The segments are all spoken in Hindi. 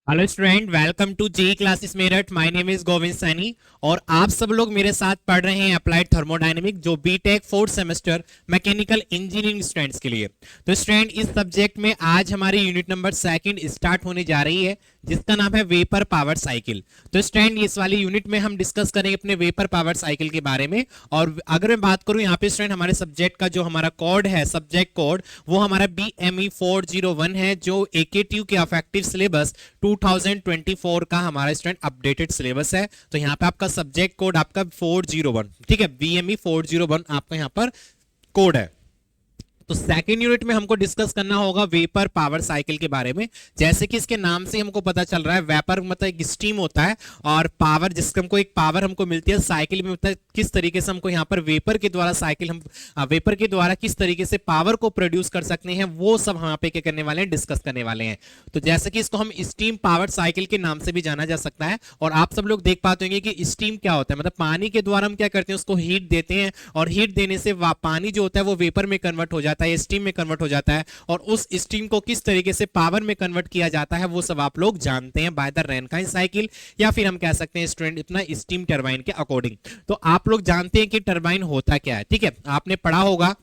Hello student, welcome to JE classes Meerut. My name is Govind Saini और आप सब लोग मेरे साथ पढ़ रहे हैं अप्लाइड थर्मोडायनेमिक, जो BTech fourth semester mechanical engineering students के लिए। तो स्टूडेंट, इस सब्जेक्ट में आज हमारी यूनिट नंबर सेकंड स्टार्ट होने जा रही है, जिसका नाम है वेपर पावर साइकिल। तो स्टूडेंट, इस वाली यूनिट में हम डिस्कस करेंगे अपने वेपर पावर साइकिल के बारे में। और अगर मैं बात करूं यहाँ पे स्टूडेंट, हमारे सब्जेक्ट का जो हमारा कोड है, सब्जेक्ट कोड, वो हमारा BME 401 है, जो AKTU के अफेक्टिव सिलेबस 2024 का हमारा स्टूडेंट अपडेटेड सिलेबस है। तो यहाँ पे आपका सब्जेक्ट कोड आपका 401, ठीक है, BME 401 आपका यहाँ पर कोड है। तो सेकंड यूनिट में हमको डिस्कस करना होगा वेपर पावर साइकिल के बारे में। जैसे कि इसके नाम से हमको पता चल रहा है, वेपर मतलब एक स्टीम होता है और पावर, जिससे हमको एक पावर हमको मिलती है साइकिल में, मतलब किस तरीके से हमको यहाँ पर वेपर के द्वारा साइकिल हम वेपर के द्वारा किस तरीके से पावर को प्रोड्यूस कर सकते हैं, वो सब हम यहाँ पे क्या करने वाले हैं, डिस्कस करने वाले हैं। तो जैसे कि इसको हम स्टीम पावर साइकिल के नाम से भी जाना जा सकता है। और आप सब लोग देख पाते होंगे कि स्टीम क्या होता है, मतलब पानी के द्वारा हम क्या करते हैं, उसको हीट देते हैं और हीट देने से पानी जो होता है वो वेपर में कन्वर्ट हो जाता है, स्टीम में कन्वर्ट हो जाता है। और उस स्टीम को किस तरीके से पावर में कन्वर्ट किया जाता है, वो सब आप लोग जानते हैं बाय द रैनकाइन साइकिल, या फिर हम कह सकते हैं स्टूडेंट इतना स्टीम टरबाइन के अकॉर्डिंग। तो आप लोग जानते हैं कि टरबाइन होता क्या है, ठीक है, आपने पढ़ा होगा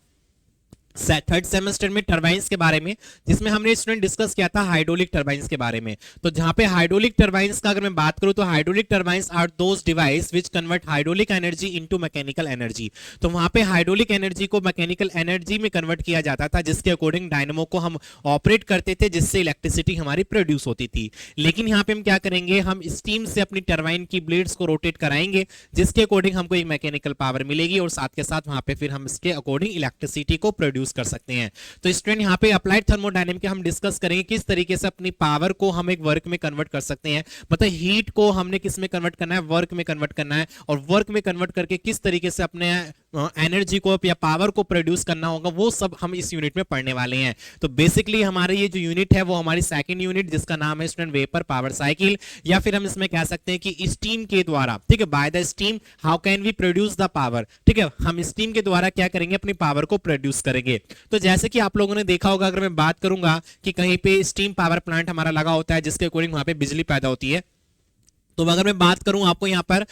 थर्ड सेमेस्टर में टरबाइंस के बारे में, जिसमें हमने स्टूडेंट डिस्कस किया था हाइड्रोलिक टरबाइंस के बारे में। तो जहां पे हाइड्रोलिक टरबाइंस का अगर मैं बात करूं, तो hydraulic turbines are those device which convert hydraulic energy into mechanical energy. तो वहां पे हाइड्रोलिक एनर्जी को मैकेनिकल एनर्जी में कन्वर्ट किया जाता था, जिसके अकॉर्डिंग डायनेमो को हम ऑपरेट करते थे, जिससे इलेक्ट्रिसिटी हमारी प्रोड्यूस होती थी। लेकिन यहाँ पे हम क्या करेंगे, हम स्टीम से अपनी टरबाइन की ब्लेड्स को रोटेट कराएंगे, जिसके अकॉर्डिंग हमको एक मैकेनिकल पावर मिलेगी और साथ के साथ वहां पे फिर हम इसके अकॉर्डिंग इलेक्ट्रिसिटी को प्रोड्यूस कर सकते हैं। तो स्टूडेंट, यहाँ पे अप्लाइड थर्मोडायनेमिक हम डिस्कस करेंगे किस तरीके से अपनी पावर को हम एक वर्क में कन्वर्ट कर सकते हैं, मतलब हीट को हमने किस में कन्वर्ट करना है, वर्क में कन्वर्ट करना है, और वर्क में कन्वर्ट करके किस तरीके से अपने एनर्जी को या पावर को प्रोड्यूस करना होगा, वो सब हम इस यूनिट में पढ़ने वाले हैं। तो बेसिकली हमारे ये जो यूनिट है वो हमारी सेकंड यूनिट, जिसका नाम है स्टूडेंट वेपर पावर साइकिल, या फिर हम इसमें कह सकते हैं कि स्टीम के द्वारा, ठीक है, by the steam how can we produce the power, ठीक है, हम स्टीम के द्वारा क्या करेंगे, अपनी पावर को प्रोड्यूस करेंगे। तो जैसे कि आप लोगों ने देखा होगा, अगर मैं बात करूंगा कि कहीं पे स्टीम पावर प्लांट हमारा लगा होता है, जिसके अकॉर्डिंग वहां पे बिजली पैदा होती है। तो अगर मैं बात करूं आपको, यहाँ पर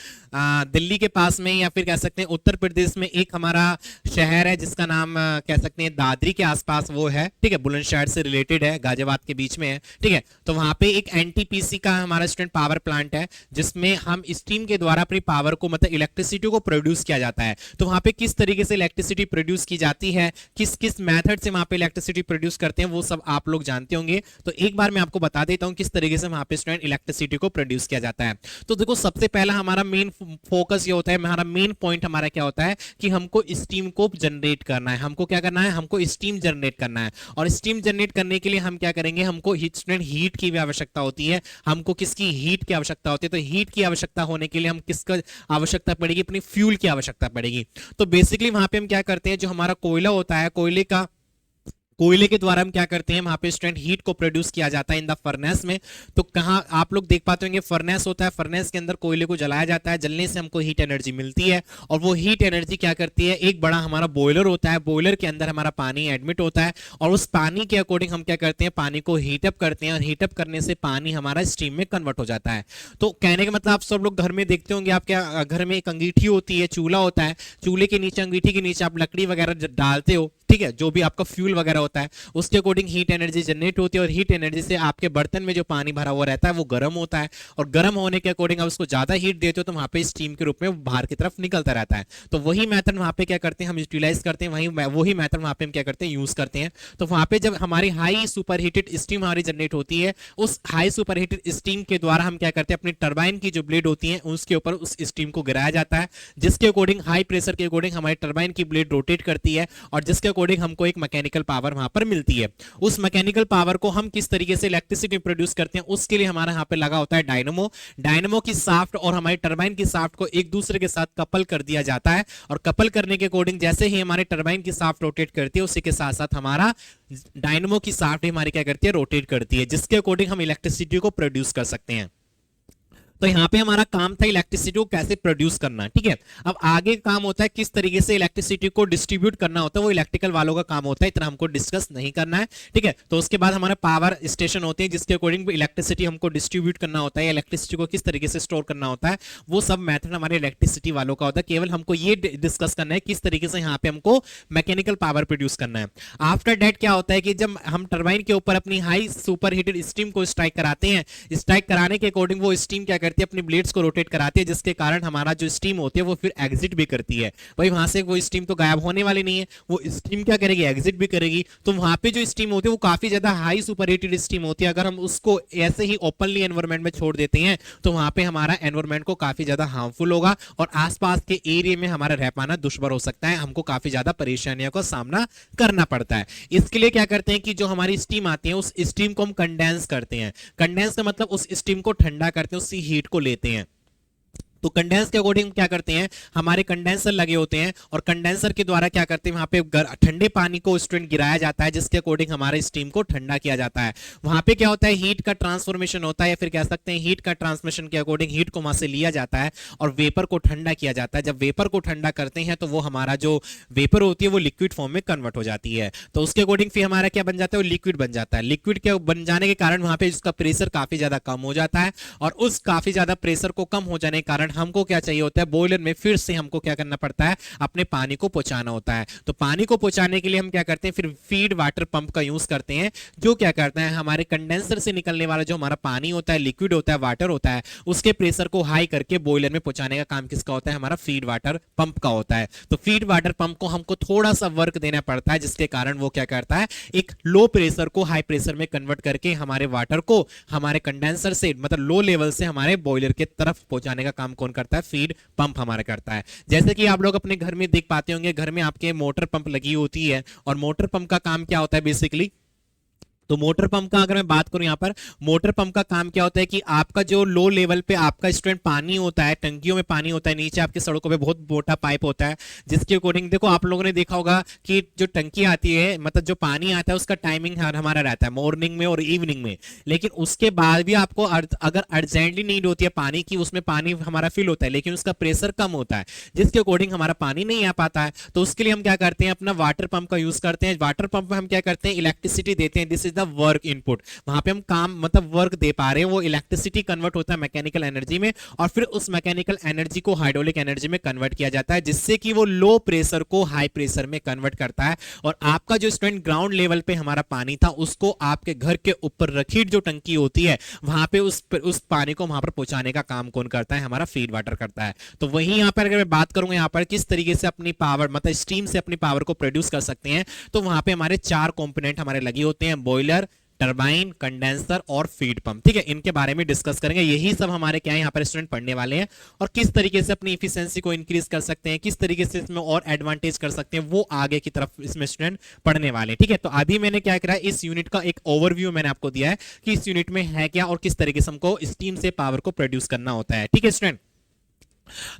दिल्ली के पास में, या फिर कह सकते हैं उत्तर प्रदेश में एक हमारा शहर है, जिसका नाम कह सकते हैं दादरी के आसपास वो है, ठीक है, बुलंदशहर से रिलेटेड है, गाजियाबाद के बीच में है, ठीक है। तो वहां पे एक NTPC का हमारा स्टूडेंट पावर प्लांट है, जिसमें हम स्टीम के द्वारा अपनी पावर को, मतलब इलेक्ट्रिसिटी को प्रोड्यूस किया जाता है। तो वहां पे किस तरीके से इलेक्ट्रिसिटी प्रोड्यूस की जाती है, किस किस मेथड से वहां पे इलेक्ट्रिसिटी प्रोड्यूस करते हैं, वो सब आप लोग जानते होंगे। तो एक बार मैं आपको बता देता हूं किस तरीके से वहां पे स्टूडेंट इलेक्ट्रिसिटी को प्रोड्यूस किया जाता है। तो देखो, सबसे पहला हमारा मेन फोकस ये होता है, हमारा मेन पॉइंट हमारा क्या होता है कि हमको स्टीम को जनरेट करना है। हमको क्या करना है, हमको स्टीम जनरेट करना है। और स्टीम जनरेट करने के लिए हम क्या करेंगे, हमको हीट की भी आवश्यकता होती है। हमको किसकी, हीट की आवश्यकता होती है। तो हीट की आवश्यकता होने के लिए हम किसका आवश्यकता पड़ेगी, अपनी फ्यूल की आवश्यकता पड़ेगी। तो बेसिकली वहां पे हम क्या करते हैं, जो हमारा कोयला होता है, कोयले के द्वारा हम क्या करते हैं, वहां पे स्टूडेंट हीट को प्रोड्यूस किया जाता है इन द फर्नेस में। तो कहां आप लोग देख पाते होंगे, फर्नेस होता है, फर्नेस के अंदर कोयले को जलाया जाता है, जलने से हमको हीट एनर्जी मिलती है। और वो हीट एनर्जी क्या करती है, एक बड़ा हमारा बॉयलर होता है, बॉयलर के अंदर हमारा पानी एडमिट होता है, और उस पानी के अकॉर्डिंग हम क्या करते हैं, पानी को हीटअप करते हैं, और हीटअप करने से पानी हमारा स्टीम में कन्वर्ट हो जाता है। तो कहने का मतलब, आप सब लोग घर में देखते होंगे, आपके घर में एक अंगीठी होती है, चूल्हा होता है, चूल्हे के नीचे, अंगीठी के नीचे आप लकड़ी वगैरह डालते हो, ठीक है, जो भी आपका फ्यूल वगैरह होता है, उसके अकॉर्डिंग हीट एनर्जी जनरेट होती है। और हीट एनर्जी से आपके बर्तन में जो पानी भरा हुआ रहता है वो गर्म होता है, और गर्म होने के अकॉर्डिंग आप उसको ज्यादा हीट देते हो, तो वहां पे स्टीम के रूप में बाहर की तरफ निकलता रहता है। तो वही मेथड वहां पे क्या करते हैं, हम यूटिलाइज करते हैं, वही मेथड वहां पे हम क्या करते हैं, यूज करते हैं। तो वहां पे जब हमारी हाई सुपर हीटेड स्टीम हमारी जनरेट होती है, उस हाई सुपर हीटेड स्टीम के द्वारा हम क्या करते हैं, अपनी टरबाइन की जो ब्लेड होती है उसके ऊपर उस स्टीम को गिराया जाता है, जिसके अकॉर्डिंग हाई प्रेशर के अकॉर्डिंग हमारी टरबाइन की ब्लेड रोटेट करती है, और जिसके अकॉर्डिंग हमको एक मैकेनिकल पावर वहां पर मिलती है। उस मैकेनिकल पावर को हम किस तरीके से इलेक्ट्रिसिटी प्रोड्यूस करते हैं, उसके लिए हमारा यहाँ पे लगा होता है डायनमो। डायनमो की शाफ्ट और हमारी टरबाइन की शाफ्ट को एक दूसरे के साथ कपल कर दिया जाता है, और कपल करने के अकॉर्डिंग जैसे ही हमारे टरबाइन की शाफ्ट रोटेट करती है, उसी के साथ साथ हमारा डायनमो की शाफ्ट हमारी क्या करती है, रोटेट करती है, जिसके अकॉर्डिंग हम इलेक्ट्रिसिटी को प्रोड्यूस कर सकते हैं। तो यहाँ पे हमारा काम था इलेक्ट्रिसिटी को कैसे प्रोड्यूस करना, ठीक है। अब आगे काम होता है किस तरीके से इलेक्ट्रिसिटी को डिस्ट्रीब्यूट करना होता है, वो इलेक्ट्रिकल वालों का काम होता है, इतना हमको डिस्कस नहीं करना है, ठीक है। तो उसके बाद हमारे पावर स्टेशन होते हैं जिसके अकॉर्डिंग इलेक्ट्रिसिटी हमको डिस्ट्रीब्यूट करना होता है, इलेक्ट्रिसिटी को किस तरीके से स्टोर करना होता है, वो सब मेथड हमारे इलेक्ट्रिसिटी वालों का होता है। केवल हमको ये डिस्कस करना है किस तरीके से यहाँ पे हमको मैकेनिकल पावर प्रोड्यूस करना है। आफ्टर डेट क्या होता है कि जब हम टरबाइन के ऊपर अपनी हाई सुपर हीटेड स्टीम को स्ट्राइक कराते हैं, स्ट्राइक कराने के अकॉर्डिंग वो स्टीम क्या करती है, अपनी ब्लेड्स को रोटेट कराती है, जिसके कारण हमारा जो स्टीम होती है वो फिर एग्जिट भी करती है। भाई वहां से वो स्टीम तो गायब होने वाली नहीं है, वो स्टीम क्या करेगी, एग्जिट भी करेगी। तो वहां पे जो स्टीम होती है वो काफी ज्यादा हाई सुपर हीटेड स्टीम होती है। अगर हम उसको ऐसे ही ओपनली एनवायरमेंट में छोड़ देते हैं तो वहां पे हमारा एनवायरमेंट को काफी ज्यादा हार्मफुल होगा और आसपास के एरिया में हमारा रह पाना दुश्मन हो सकता है, हमको काफी ज्यादा परेशानियों का सामना करना पड़ता है। इसके लिए क्या करते हैं कि जो हमारी स्टीम आती है उस स्टीम को हम कंडेंस करते हैं। कंडेंस का मतलब उस स्टीम को ठंडा करते हैं, उसकी हीट को लेते हैं। तो कंडेंस के अकॉर्डिंग क्या करते हैं, हमारे कंडेंसर लगे होते हैं और कंडेंसर के द्वारा क्या करते हैं, वहां पे ठंडे पानी को स्टूडेंट गिराया जाता है, जिसके अकॉर्डिंग हमारे स्टीम को ठंडा किया जाता है। वहां पे क्या होता है, हीट का ट्रांसफॉर्मेशन होता है, या फिर कह सकते हैं हीट का ट्रांसमिशन के अकॉर्डिंग हीट को वहां से लिया जाता है और वेपर को ठंडा किया जाता है। जब वेपर को ठंडा करते हैं तो वो हमारा जो वेपर होती है वो लिक्विड फॉर्म में कन्वर्ट हो जाती है। तो उसके अकॉर्डिंग फिर हमारा क्या बन जाता है, वो लिक्विड बन जाता है। लिक्विड के बन जाने के कारण वहां पे उसका प्रेशर काफी ज्यादा कम हो जाता है और उस काफी ज्यादा प्रेशर को कम हो जाने के कारण हमको क्या चाहिए होता है, बॉयलर में फिर से हमको क्या करना पड़ता है, अपने पानी को पहुंचाना होता है। तो पानी को पहुंचाने के लिए हम क्या करते हैं, फिर फीड वाटर पंप का यूज करते हैं, जो क्या करता है, हमारे कंडेंसर से निकलने वाला जो हमारा पानी होता है, लिक्विड होता है, वाटर होता है, उसके प्रेशर को हाई करके बॉयलर में पहुंचाने का काम किसका होता है, हमारा फीड वाटर पंप का होता है। तो फीड वाटर पंप को हमको थोड़ा सा वर्क देना पड़ता है, जिसके कारण वो क्या करता है, एक लो प्रेशर को हाई प्रेशर में कन्वर्ट करके हमारे वाटर को हमारे कंडेंसर से मतलब लो लेवल से हमारे बॉयलर के तरफ पहुंचाने का काम कौन करता है, फीड पंप हमारा करता है। जैसे कि आप लोग अपने घर में देख पाते होंगे, घर में आपके मोटर पंप लगी होती है और मोटर पंप का काम क्या होता है बेसिकली, तो मोटर पंप का अगर मैं बात करूं, यहां पर मोटर पंप का काम क्या होता है कि आपका जो लो लेवल पे आपका स्टूडेंट पानी होता है, टंकियों में पानी होता है, नीचे आपकी सड़कों पे बहुत मोटा पाइप होता है, जिसके अकॉर्डिंग देखो आप लोगों ने देखा होगा कि जो टंकी आती है मतलब जो पानी आता है उसका टाइमिंग हमारा रहता है मॉर्निंग में और इवनिंग में, लेकिन उसके बाद भी आपको अगर अर्जेंटली नीड होती है पानी की, उसमें पानी हमारा फिल होता है लेकिन उसका प्रेशर कम होता है, जिसके अकॉर्डिंग हमारा पानी नहीं आ पाता है। तो उसके लिए हम क्या करते हैं, अपना वाटर पंप का यूज करते हैं। वाटर पंप में हम क्या करते हैं, इलेक्ट्रिसिटी देते हैं, this is the work input. वहां पे हम काम मतलब वर्क दे पा रहे हैं, वो इलेक्ट्रिसिटी कन्वर्ट होता है मैकेनिकल एनर्जी में और फिर उस मैकेनिकल एनर्जी को हाइड्रोलिक एनर्जी में कन्वर्ट किया जाता है, जिससे कि वो लो प्रेशर को हाई प्रेशर में कन्वर्ट करता है। और आपका जो स्टूडेंट ग्राउंड लेवल पे हमारा पानी था, उसको आपके घर के ऊपर रखी जो टंकी होती है वहां पे उस पानी को वहां पर पहुंचाने का काम कौन करता है, हमारा फीड वाटर करता है। तो वही यहां पर अगर मैं बात करूंगा यहां पर किस तरीके से अपनी पावर मतलब स्टीम से अपनी पावर को प्रोड्यूस कर सकते हैं, तो वहां पे हमारे 4 कंपोनेंट हमारे लगे होते हैं, बॉयलर, टरबाइन, कंडेंसर और फीड पंप। ठीक है, इनके बारे में डिस्कस करेंगे। यही सब हमारे क्या है यहाँ पर स्टूडेंट पढ़ने वाले हैं और किस तरीके से अपनी इफिशिएंसी को इंक्रीज कर सकते हैं, किस तरीके से इसमें और एडवांटेज कर सकते हैं, वो आगे की तरफ इसमें स्टूडेंट पढ़ने वाले हैं। ठीक है, तो अभी मैंने क्या करा, इस यूनिट का एक ओवरव्यू मैंने आपको दिया है कि इस यूनिट में है क्या और किस तरीके से हमको स्टीम से पावर को प्रोड्यूस करना होता है। ठीक है स्टूडेंट,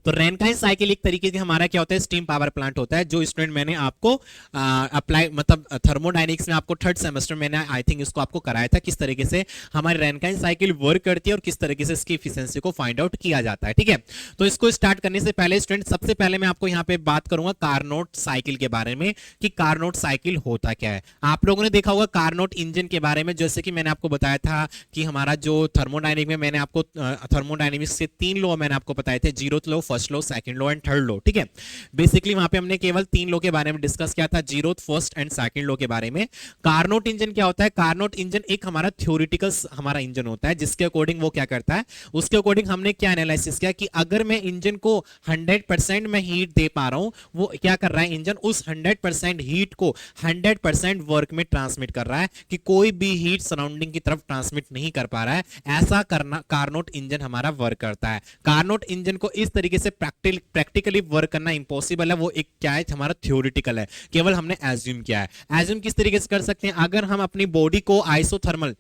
तो रैनकाइन साइकिल एक तरीके से हमारा क्या होता है, स्टीम पावर प्लांट होता है, जो स्टूडेंट मैंने आपको अप्लाई मतलब थर्मोडायनेमिक्स में आपको 3rd सेमेस्टर मैंने आई थिंक इसको आपको कराया था, किस तरीके से हमारी रैनकाइन साइकिल वर्क करती है और किस तरीके से इसकी एफिशिएंसी को फाइंड आउट किया जाता है। ठीक है, तो इसको स्टार्ट करने से पहले स्टूडेंट सबसे पहले मैं आपको यहाँ पे बात करूंगा कार्नोट साइकिल के बारे में कि कार्नोट साइकिल होता क्या है। आप लोगों ने देखा होगा कार्नोट इंजन के बारे में, जैसे कि मैंने आपको बताया था कि हमारा जो थर्मोडायनेमिक में मैंने आपको थर्मोडायनेमिक्स के 3 लॉ मैंने आपको बताए थे, zero low, first low, second low and third लो। ठीक है, बेसिकली वहां पे हमने केवल 3 लो के बारे में डिस्कस किया था, जीरो, फर्स्ट एंड सेकंड लो के बारे में। कार्नोट इंजन क्या होता है, कार्नोट इंजन एक हमारा थ्योरेटिकल हमारा इंजन होता है, जिसके अकॉर्डिंग वो क्या करता है, उसके अकॉर्डिंग हमने क्या एनालिसिस किया कि अगर मैं इंजन को 100% में हीट दे पा रहा हूं, वो क्या कर रहा है इंजन, उस 100% हीट को 100% वर्क में ट्रांसमिट कर रहा है, कि कोई भी हीट सराउंडिंग की तरफ ट्रांसमिट नहीं कर पा रहा है, ऐसा करना कार्नोट इंजन हमारा वर्क करता है। कार्नोट इंजन को इस तरीके से प्रैक्टिकली वर्क करना इंपॉसिबल है, वो एक क्या है हमारा थ्योरेटिकल है, केवल हमने एज्यूम किया है। एज्यूम किस तरीके से कर सकते हैं, अगर हम अपनी बॉडी को आइसोथर्मल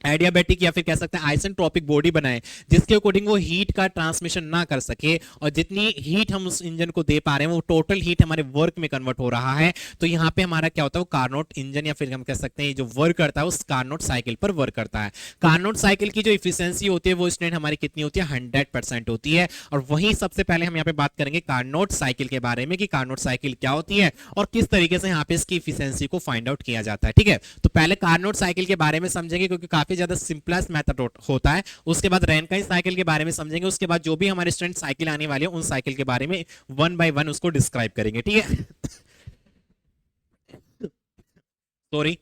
एडियाबैटिक या फिर कह सकते हैं आइसेंट्रोपिक बॉडी बनाए, जिसके अकॉर्डिंग वो हीट का ट्रांसमिशन ना कर सके, और जितनी हीट हम उस इंजन को दे पा रहे हैं वो टोटल हीट हमारे वर्क में कन्वर्ट हो रहा है। तो यहाँ पे हमारा क्या होता है, वो कार्नोट इंजन या फिर हम कह सकते हैं जो वर्क करता है उस कार्नोट साइकिल पर वर्क करता है। कार्नोट साइकिल की जो इफिशियंसी होती है वो स्टूडेंट हमारी कितनी होती है, 100% होती है। और वहीं सबसे पहले हम यहाँ पे बात करेंगे कार्नोट साइकिल के बारे में कि कार्नोट साइकिल क्या होती है और किस तरीके से यहाँ पे इसकी इफिशियंसी को फाइंड आउट किया जाता है। ठीक है, तो पहले कार्नोट साइकिल के बारे में समझेंगे क्योंकि काफी ज्यादा सिंपलेस्ट मेथड होता है। उसके बाद रैनकाइन साइकिल के बारे में समझेंगे, उसके बाद जो भी हमारे स्टूडेंट साइकिल आने वाली है उन साइकिल के बारे में वन बाय वन उसको डिस्क्राइब करेंगे। ठीक है, सॉरी।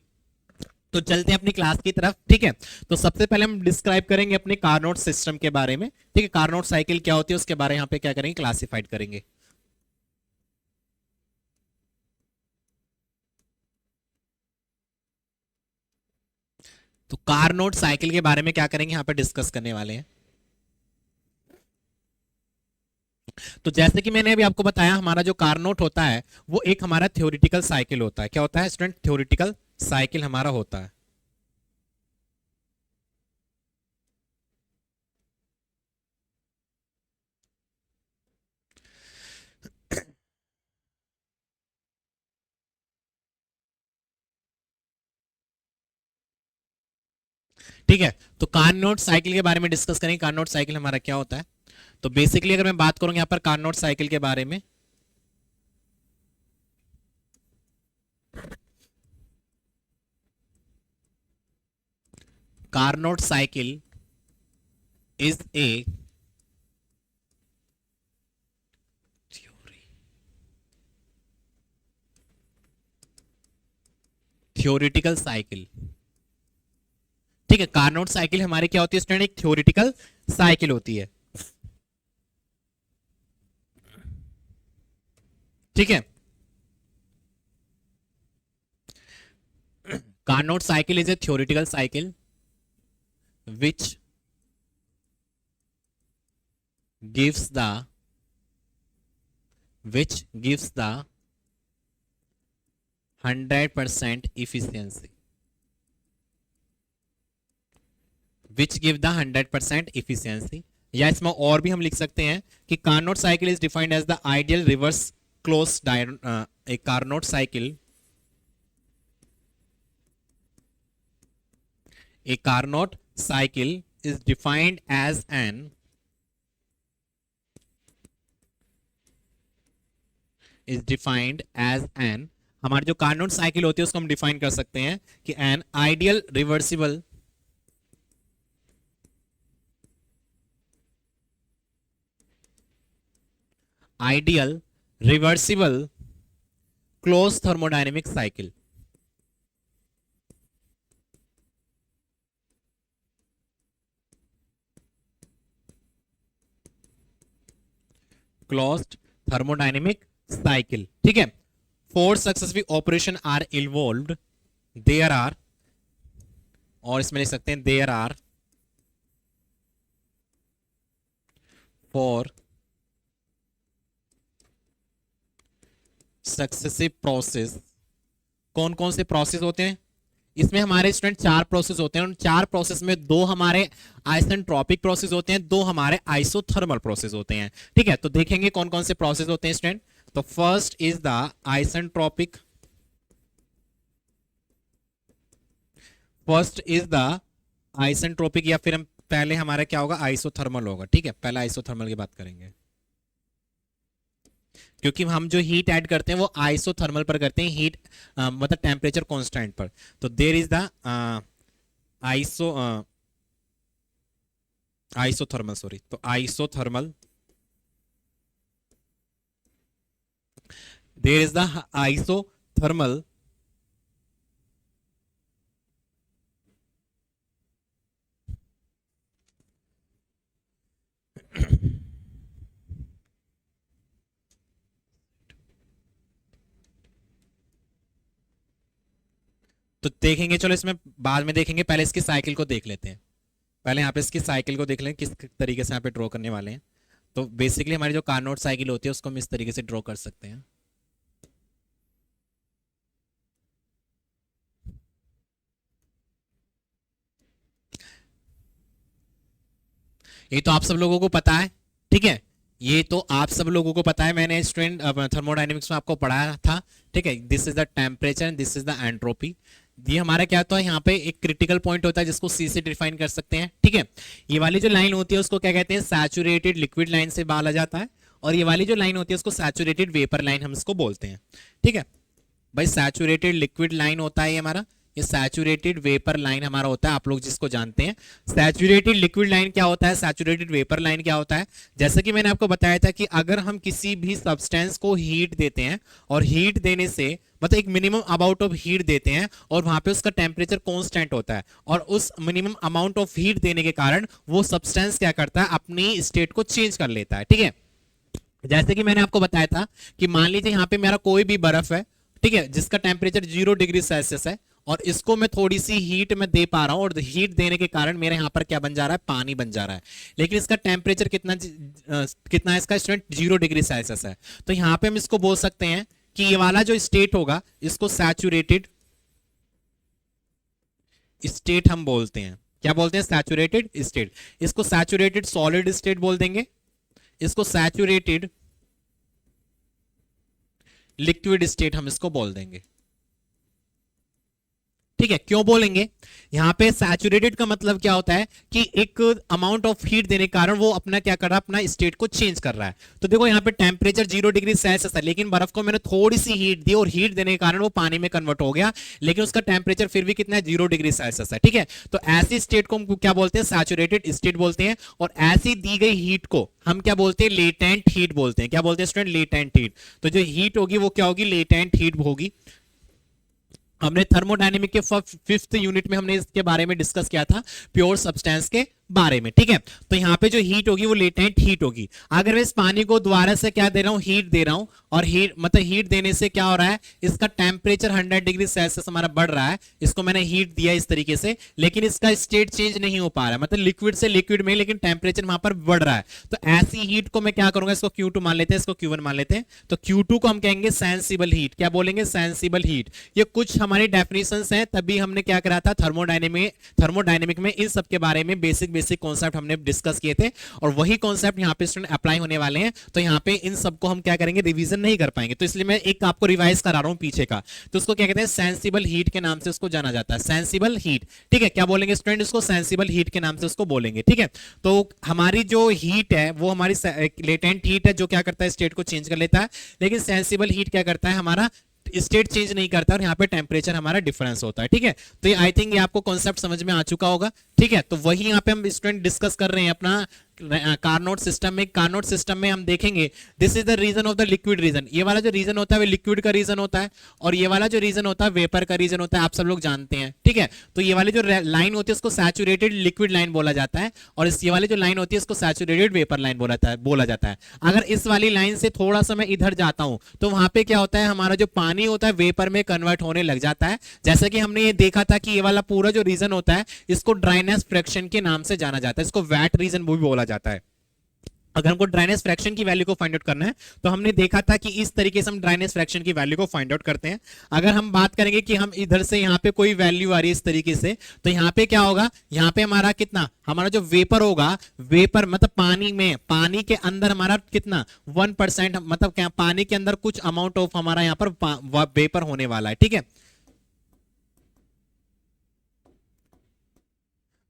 तो चलते हैं अपनी क्लास की तरफ। ठीक है, तो सबसे पहले हम डिस्क्राइब करेंगे अपने कार्नोट सिस्टम के बारे में। ठीक है, कार्नोट साइकिल क्या होती है उसके बारे में यहाँ पे क्या करेंगे, क्लासिफाइड करेंगे। तो कार्नोट साइकिल के बारे में क्या करेंगे, यहाँ पे डिस्कस करने वाले हैं। तो जैसे कि मैंने अभी आपको बताया, हमारा जो कार्नोट होता है वो एक हमारा थ्योरेटिकल साइकिल होता है। क्या होता है स्टूडेंट, थ्योरेटिकल साइकिल हमारा होता है। ठीक है, तो कार्नोट साइकिल के बारे में डिस्कस करेंगे। कार्नोट साइकिल हमारा क्या होता है, तो बेसिकली अगर मैं बात करूं यहां पर कार्नोट साइकिल के बारे में, Carnot cycle is a theoretical cycle. ठीक है, कार्नोट साइकिल हमारी क्या होती है स्टूडेंट, एक थ्योरेटिकल साइकिल होती है। ठीक है, Carnot cycle is a theoretical cycle which gives the which gives the 100% efficiency, which give the 100% efficiency। या इसमें और भी हम लिख सकते हैं कि Carnot cycle is defined as the ideal reverse close a Carnot cycle, a Carnot cycle is defined as an हमारी जो कार्नोट साइकिल होती है उसको हम डिफाइन कर सकते हैं कि an ideal reversible close thermodynamic cycle. Closed thermodynamic cycle. ठीक है, four successful operation are involved, there are, और इसमें लिख सकते हैं there are four successive process. कौन कौन से प्रोसेस होते हैं इसमें, हमारे स्टूडेंट चार प्रोसेस होते हैं। उन चार प्रोसेस में दो हमारे आइसेंट्रोपिक प्रोसेस होते हैं, दो हमारे आइसोथर्मल प्रोसेस होते हैं। ठीक है, तो देखेंगे कौन कौन से प्रोसेस होते हैं स्टूडेंट। तो फर्स्ट इज द आइसेंट्रोपिक, या फिर हम पहले हमारा क्या होगा, आइसोथर्मल होगा। ठीक है, पहले आइसोथर्मल की बात करेंगे क्योंकि हम जो हीट ऐड करते हैं वो आइसोथर्मल पर करते हैं, हीट मतलब टेम्परेचर कांस्टेंट पर। तो there is the iso isothermal, sorry, तो isothermal, there is the isothermal तो देखेंगे, चलो इसमें बाद में देखेंगे, पहले इसकी साइकिल को देख लेते हैं। पहले यहाँ पे इसकी साइकिल को देख लें किस तरीके से यहाँ पे ड्रॉ करने वाले हैं। तो बेसिकली हमारी जो कार्नोट साइकिल होती है उसको हम इस तरीके से ड्रॉ कर सकते हैं। ये तो आप सब लोगों को पता है, ठीक है, ये तो आप सब लोगों को पता है, मैंने स्टूडेंट थर्मोडायनेमिक्स में आपको पढ़ाया था, ठीक है। This is the temperature and this is the entropy. ये हमारा क्या होता है, यहाँ पे एक क्रिटिकल पॉइंट होता है जिसको सी से डिफाइन कर सकते हैं, ठीक है। ये वाली जो लाइन होती है उसको क्या कहते हैं, सैचुरेटेड लिक्विड लाइन से बोला जाता है, और ये वाली जो लाइन होती है उसको सैचुरेटेड वेपर लाइन हम इसको बोलते हैं, ठीक है भाई। सैचुरेटेड लिक्विड लाइन होता है ये हमारा, ये सैचुरेटेड वेपर लाइन हमारा होता है, आप लोग जिसको जानते हैं। सैचुरेटेड लिक्विड लाइन क्या होता है, सैचुरेटेड वेपर लाइन क्या होता है, जैसे कि मैंने आपको बताया था कि अगर हम किसी भी सब्सटेंस को हीट देते हैं और हीट देने से मतलब एक मिनिमम अमाउंट ऑफ हीट देते हैं और वहां पे उसका टेम्परेचर कांस्टेंट होता है, और उस मिनिमम अमाउंट ऑफ हीट देने के कारण वो सब्सटेंस क्या करता है, अपनी स्टेट को चेंज कर लेता है, ठीक है। जैसे कि मैंने आपको बताया था कि मान लीजिए यहाँ पे मेरा कोई भी बर्फ है, ठीक है, जिसका टेम्परेचर 0 डिग्री सेल्सियस है, और इसको मैं थोड़ी सी हीट में दे पा रहा हूं, और हीट देने के कारण मेरे यहाँ पर क्या बन जा रहा है, पानी बन जा रहा है, लेकिन इसका टेम्परेचर कितना है इसका स्टूडेंट, 0 डिग्री सेल्सियस है। तो यहाँ पे हम इसको बोल सकते हैं कि ये वाला जो स्टेट होगा इसको सैचुरेटेड स्टेट हम बोलते हैं। क्या बोलते हैं, सैचुरेटेड स्टेट। इसको सैचुरेटेड सॉलिड स्टेट बोल देंगे, इसको सैचुरेटेड लिक्विड स्टेट हम इसको बोल देंगे, ठीक है। क्यों बोलेंगे, यहां पे सैचुरेटेड का मतलब क्या होता है कि एक अमाउंट ऑफ हीट देने के कारण वो अपना क्या कर रहा है, अपना स्टेट को चेंज कर रहा है। तो देखो यहाँ पे टेम्परेचर 0 डिग्री सेल्सियस है, लेकिन बर्फ को मैंने थोड़ी सी हीट दी और हीट देने के कारण वो पानी में कन्वर्ट हो गया, लेकिन उसका टेम्परेचर फिर भी कितना है, 0 डिग्री सेल्सियस है, ठीक है। तो ऐसी स्टेट को हम क्या बोलते हैं, सैचुरेटेड स्टेट बोलते हैं। और ऐसी दी गई हीट को हम क्या बोलते हैं, लेटेंट हीट बोलते हैं। क्या बोलते हैं स्टूडेंट, लेटेंट हीट। तो जो हीट होगी वो क्या होगी, लेटेंट हीट होगी। हमने थर्मोडायनेमिक के 5th यूनिट में हमने इसके बारे में डिस्कस किया था, प्योर सब्सटेंस के बारे में, ठीक है। तो यहाँ पे जो हीट होगी वो लेटेंट हीट होगी। अगर मैं इस पानी को दोबारा से क्या दे रहा हूँ, हीट दे रहा हूँ, और हीट मतलब हीट देने से क्या हो रहा है, इसका टेम्परेचर 100 डिग्री सेल्सियस हमारा बढ़ रहा है। इसको मैंने हीट दिया इस तरीके से, लेकिन इसका स्टेट चेंज नहीं हो पा रहा है, मतलब लिक्विड से लिक्विड में, लेकिन टेम्परेचर वहां पर बढ़ रहा है। तो ऐसी हीट को मैं क्या करूंगा, इसको Q2 मान लेते हैं, इसको Q1 मान लेते हैं। तो Q2 को हम कहेंगे सेंसिबल हीट। क्या बोलेंगे, सेंसिबल हीट। ये कुछ हमारी डेफिनेशंस हैं, तभी हमने क्या करा था थर्मोडायनेमिक में इन सब के बारे में बेसिक कॉन्सेप्ट हमने डिस्कस किए थे, और वही कॉन्सेप्ट यहाँ पे स्टूडेंट अप्लाई होने वाले हैं। तो यहाँ पे इन सबको हम क्या करेंगे, रिवीजन नहीं कर पाएंगे, तो इसलिए मैं एक आपको रिवाइज करा रहा हूं पीछे का। तो उसको क्या कहते हैं, सेंसिबल हीट के नाम से उसको जाना जाता है, सेंसिबल हीट, ठीक है। क्या बोलेंगे स्टूडेंट, इसको सेंसिबल हीट के नाम से उसको बोलेंगे, ठीक है। तो हमारी जो हीट है वो हमारी लेटेंट हीट है, जो क्या करता है, स्टेट को चेंज कर लेता है, लेकिन सेंसिबल हीट क्या करता है, हमारा स्टेट चेंज नहीं करता, और यहाँ पे टेम्परेचर हमारा डिफरेंस होता है, ठीक है। तो ये आई थिंक ये आपको कॉन्सेप्ट समझ में आ चुका होगा, ठीक है। तो वही यहाँ पे हम स्टूडेंट डिस्कस कर रहे हैं अपना कार्नोट सिस्टम में। कार्नोट सिस्टम में हम देखेंगे this is the region of the liquid region. ये वाला जो रीजन होता है वो लिक्विड का रीजन होता है, और ये वाला जो रीजन होता है वेपर का रीजन होता है, आप सब लोग जानते हैं, ठीक है। तो ये वाली जो लाइन होती है उसको सैचुरेटेड लिक्विड लाइन बोला जाता है, और इस ये वाली जो लाइन होती है इसको सैचुरेटेड वेपर लाइन बोला जाता है। अगर इस वाली लाइन से थोड़ा सा मैं इधर जाता हूं तो वहां पे क्या होता है, हमारा जो पानी होता है वेपर में कन्वर्ट होने लग जाता है। जैसे कि हमने ये देखा था कि ये वाला पूरा जो रीजन होता है इसको ड्राइनेस फ्रैक्शन के नाम से जाना जाता है, इसको वेट रीजन भी बोला जाता है। अगर हमको ड्राइनेस फ्रैक्शन की वैल्यू को फाइंड आउट करना है तो हमने देखा था कि इस तरीके से हम ड्राइनेस फ्रैक्शन की वैल्यू को फाइंड आउट करते हैं। अगर हम बात करेंगे कि हम इधर से यहाँ पे कोई वैल्यू आ रही है इस तरीके से, तो यहाँ पे क्या होगा, यहाँ पे हमारा कितना, हमारा जो वेपर होगा, वेपर मतलब पानी में, पानी के अंदर हमारा कितना 1%, मतलब क्या पानी के अंदर कुछ अमाउंट ऑफ हमारा यहाँ पर वेपर होने वाला है, ठीक है।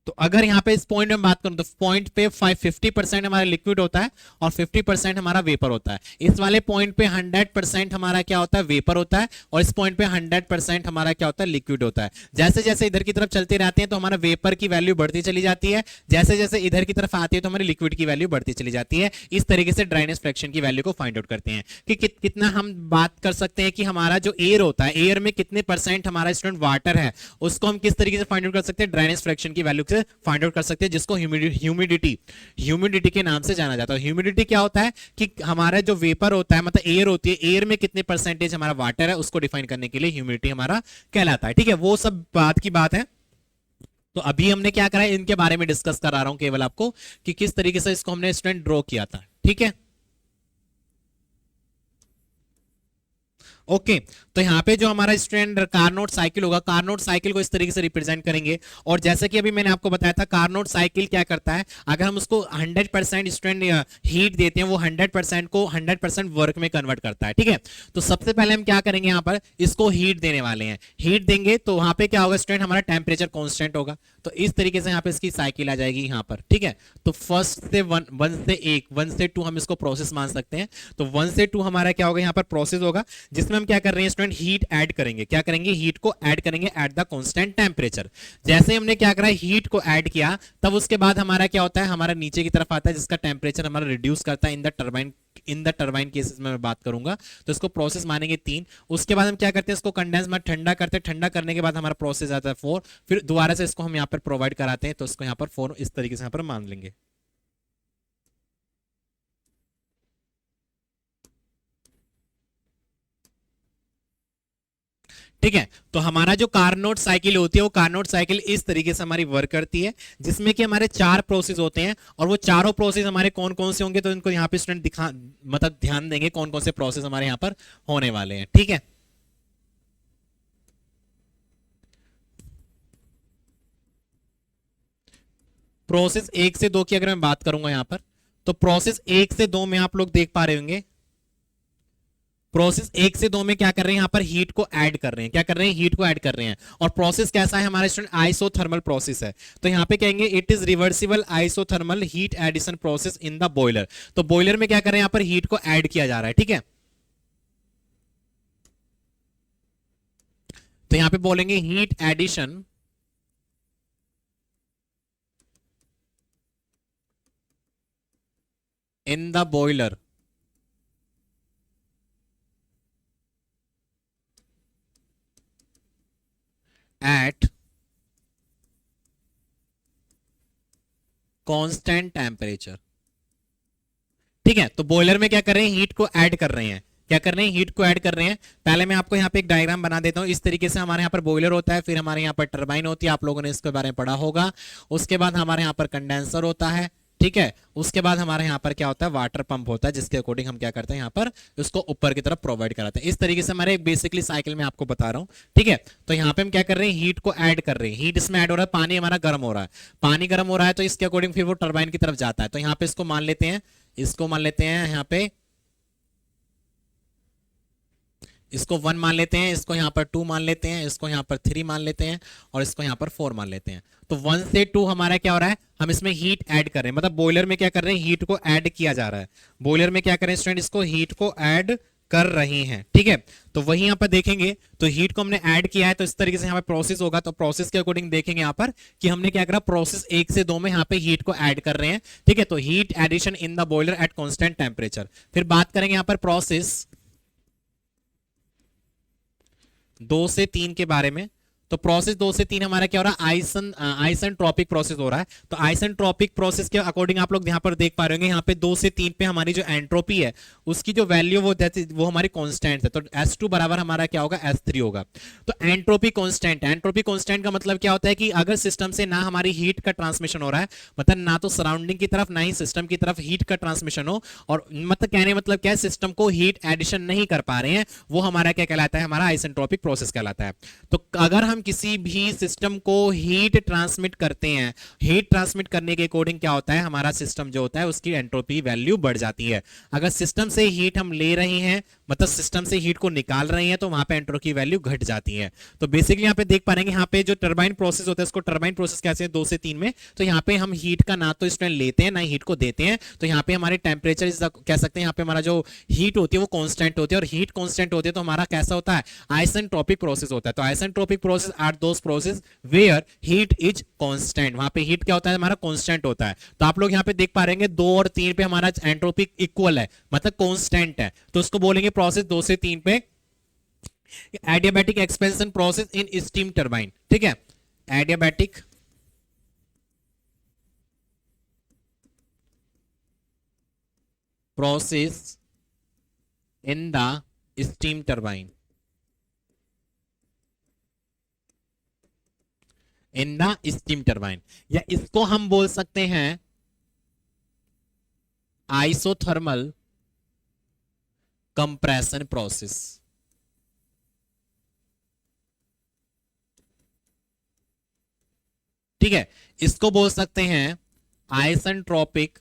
तो अगर यहाँ पे इस पॉइंट में बात करूं तो पॉइंट पे 50% हमारा लिक्विड होता है और 50% हमारा वेपर होता है। इस वाले पॉइंट पे 100% हमारा क्या होता है, वेपर होता है, और इस पॉइंट पे 100% हमारा क्या होता है, लिक्विड होता है। जैसे जैसे इधर की तरफ चलते रहते हैं तो हमारा वेपर की वैल्यू बढ़ती चली जाती है, जैसे जैसे इधर की तरफ आती है तो हमारी लिक्विड की वैल्यू बढ़ती चली जाती है। इस तरीके से ड्राइनेस फ्रैक्शन की वैल्यू को फाइंड आउट करते हैं कि कितना हम बात कर सकते हैं कि हमारा जो एयर होता है, एयर में कितने परसेंट हमारा स्टूडेंट वाटर है, उसको हम किस तरीके से फाइंड आउट कर सकते हैं, ड्राइनेस फ्रैक्शन की वैल्यू से फाइंड आउट कर सकते हैं, जिसको ह्यूमिडिटी के नाम से जाना जाता है। ह्यूमिडिटी क्या होता है कि हमारा जो वेपर होता है, मतलब एयर होती है, एयर में कितने परसेंटेज हमारा वाटर है उसको डिफाइन करने के लिए ह्यूमिडिटी हमारा कहलाता है, ठीक है। वो सब बात की बात है। तो अभी हमने क्या करा है, इनके बारे में डिस्कस करा रहा हूं केवल आपको कि किस तरीके से इसको हमने स्टूडेंट ड्रॉ किया था, ठीक है। ओके तो यहाँ पे जो हमारा स्टूडेंट कार्नोट साइकिल होगा, कार्नोट साइकिल को इस तरीके से रिप्रेजेंट करेंगे। और जैसे कि अभी मैंने आपको बताया था, कार्नोट साइकिल क्या करता है, अगर हम उसको 100% स्टूडेंट हीट देते हैं, वो 100% को 100% वर्क में कन्वर्ट करता है। ठीक है, तो सबसे पहले हम क्या करेंगे, यहाँ पर इसको हीट देने वाले हैं। हीट देंगे तो वहां पे क्या होगा स्टूडेंट, हमारा टेम्परेचर कॉन्स्टेंट होगा। तो इस तरीके से यहाँ पे इसकी साइकिल आ जाएगी यहाँ पर। ठीक है, तो फर्स्ट से वन से टू हम इसको प्रोसेस मान सकते हैं। तो 1 से 2 हमारा क्या होगा, यहाँ पर प्रोसेस होगा, जिसमें हम क्या कर रहे हैं स्टूडेंट, हीट ऐड करेंगे। क्या करेंगे, हीट को ऐड करेंगे एट द कांस्टेंट टेम्परेचर। जैसे हमने क्या करा, हीट को ऐड किया, तब उसके बाद हमारा क्या होता है, हमारा नीचे की तरफ आता है, जिसका टेम्परेचर हमारा रिड्यूस करता है इन द टरबाइन केसेस में मैं बात करूंगा। तो इसको प्रोसेस मानेंगे 3। उसके बाद हम क्या करते हैं, इसको कंडेंस में ठंडा करते हैं। ठंडा करने के बाद हमारा प्रोसेस आता है 4। फिर दोबारा से इसको हम यहाँ पर प्रोवाइड कराते हैं, तो इसको यहाँ पर 4 इस तरीके से यहाँ पर मान लेंगे। ठीक है, तो हमारा जो कार्नोट साइकिल होती है, वो कार्नोट साइकिल इस तरीके से हमारी वर्क करती है, जिसमें कि हमारे 4 प्रोसेस होते हैं। और वो चारों प्रोसेस हमारे कौन कौन से होंगे, तो इनको यहाँ पे स्टूडेंट मतलब ध्यान देंगे कौन कौन से प्रोसेस हमारे यहाँ पर होने वाले हैं। ठीक है, प्रोसेस 1 से 2 की अगर मैं बात करूंगा यहाँ पर, तो प्रोसेस 1 से 2 में आप लोग देख पा रहे होंगे, प्रोसेस 1 से 2 में क्या कर रहे हैं, यहाँ पर हीट को ऐड कर रहे हैं। क्या कर रहे हैं, हीट को ऐड कर रहे हैं। और प्रोसेस कैसा है हमारे स्टूडेंट, आइसोथर्मल प्रोसेस है। तो यहाँ पे कहेंगे it is reversible isothermal heat addition process in the boiler. तो बॉयलर में क्या कर रहे हैं, यहाँ पर हीट को ऐड किया जा रहा है। ठीक है, तो यहाँ पे बोलेंगे heat addition in the boiler at constant temperature. ठीक है, तो बॉयलर में क्या कर रहे हैं, हीट को ऐड कर रहे हैं। क्या कर रहे हैं, हीट को ऐड कर रहे हैं। पहले मैं आपको यहाँ पे एक डायग्राम बना देता हूँ। इस तरीके से हमारे यहाँ पर बॉयलर होता है, फिर हमारे यहाँ पर टरबाइन होती है, आप लोगों ने इसके बारे में पढ़ा होगा। उसके बाद हमारे यहाँ पर कंडेंसर होता है। ठीक है, उसके बाद हमारे यहाँ पर क्या होता है, वाटर पंप होता है, जिसके अकॉर्डिंग हम क्या करते हैं, यहाँ पर उसको ऊपर की तरफ प्रोवाइड कराते हैं। इस तरीके से हमारे बेसिकली साइकिल में आपको बता रहा हूँ। ठीक है, तो यहाँ पे हम क्या कर रहे हैं, हीट को ऐड कर रहे हैं। हीट इसमें ऐड हो रहा है, पानी हमारा गर्म हो रहा है। पानी गर्म हो रहा है, तो इसके अकॉर्डिंग फिर वो टरबाइन की तरफ जाता है। तो यहाँ पे इसको मान लेते हैं, इसको मान लेते हैं यहाँ पे, इसको 1 मान लेते हैं, इसको यहां पर 2 मान लेते हैं, इसको यहां पर 3 मान लेते हैं, और इसको यहां पर 4 मान लेते हैं। तो 1 से 2 हमारा क्या हो रहा है, हम इसमें हीट ऐड कर रहे हैं। मतलब बॉयलर में क्या कर रहे हैं, हीट को ऐड किया जा रहा है। बॉयलर में क्या कर रहे हैं स्टूडेंट, इसको हीट को ऐड कर रही हैं। ठीक है, तो वही यहां पर देखेंगे, तो हीट को हमने ऐड किया है, तो इस तरीके से यहाँ पे प्रोसेस होगा। तो प्रोसेस के अकॉर्डिंग देखेंगे यहाँ पर कि हमने क्या करा, प्रोसेस 1 से 2 में यहाँ पे हीट को ऐड कर रहे हैं। ठीक है, तो heat addition in the boiler at constant temperature. फिर बात करेंगे यहाँ पर प्रोसेस 2 से 3 के बारे में। तो प्रोसेस 2 से 3 हमारा क्या हो रहा है, आइसेंट्रोपिक प्रोसेस हो रहा है। तो आइसेंट्रोपिक प्रोसेस के अकॉर्डिंग आप लोग यहाँ पर देख पा रहे होंगे, यहाँ पे 2 से 3 पे हमारी जो एंट्रोपी है, उसकी जो वैल्यू वो हमारी कांस्टेंट है। तो S2 बराबर हमारा क्या होगा, S3 होगा। तो एंट्रोपी कांस्टेंट, एंट्रोपी कांस्टेंट का मतलब क्या होता है कि अगर सिस्टम से ना हमारी हीट का ट्रांसमिशन हो रहा है, मतलब ना तो सराउंडिंग की तरफ ना ही सिस्टम की तरफ हीट का ट्रांसमिशन हो, और मतलब कहने मतलब क्या है, सिस्टम को हीट एडिशन नहीं कर पा रहे हैं, वो हमारा क्या कहलाता है, हमारा आइसेंट्रोपिक प्रोसेस कहलाता है। तो अगर हम किसी भी सिस्टम को हीट ट्रांसमिट करते हैं, हीट ट्रांसमिट करने के अकॉर्डिंग क्या होता है, हमारा सिस्टम जो होता है उसकी एंट्रोपी वैल्यू बढ़ जाती है। अगर सिस्टम से हीट हम ले रहे हैं, मतलब सिस्टम से हीट को निकाल रहे हैं, तो वहां पे एंट्रोपी की वैल्यू घट जाती है। तो बेसिकली यहाँ पे देख पा रहे हैं, यहाँ पे जो टरबाइन प्रोसेस होता है, उसको टरबाइन प्रोसेस कैसे है 2 से 3 में। तो यहाँ पे हम हीट का ना तो स्टूडेंट लेते हैं, ना हीट को देते हैं। तो यहाँ पे हमारे टेम्परेचर कह सकते हैं, यहाँ पे हमारा जो हीट होती है वो कांस्टेंट होती है, और हीट कांस्टेंट होती है तो हमारा कैसा होता है, आइसेंट्रोपिक प्रोसेस होता है। तो isentropic process are those process where heat is constant. वहां पे हीट क्या होता है, हमारा कांस्टेंट होता है। तो आप लोग यहाँ पे देख पा रहे हैं 2 और 3 पे हमारा एंट्रोपिक इक्वल है, मतलब कांस्टेंट है। तो उसको बोलेंगे प्रोसेस 2 से 3 पे adiabatic expansion process in steam turbine. ठीक है, adiabatic process in the steam turbine, in the steam turbine, या इसको हम बोल सकते हैं आइसोथर्मल कंप्रेशन प्रोसेस। ठीक है, इसको बोल सकते हैं आइसेंट्रोपिक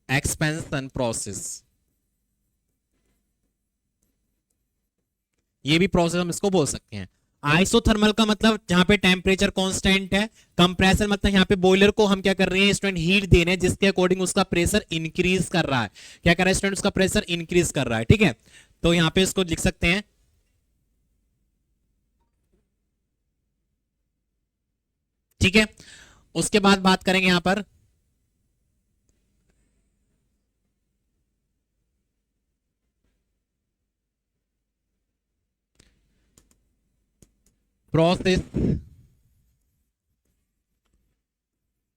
एक्सपेंशन प्रोसेस। ये भी प्रोसेस हम इसको बोल सकते हैं। आइसोथर्मल का मतलब जहां पे टेम्परेचर कांस्टेंट है, कंप्रेसर मतलब यहां पे बॉयलर को हम क्या कर रहे हैं स्टूडेंट, हीट दे रहे हैं, जिसके अकॉर्डिंग उसका प्रेशर इंक्रीज कर रहा है। क्या कर रहा है स्टूडेंट, उसका प्रेशर इंक्रीज कर रहा है। ठीक है, तो यहां पे इसको लिख सकते हैं, ठीक है। उसके बाद बात करेंगे यहां पर प्रोसेस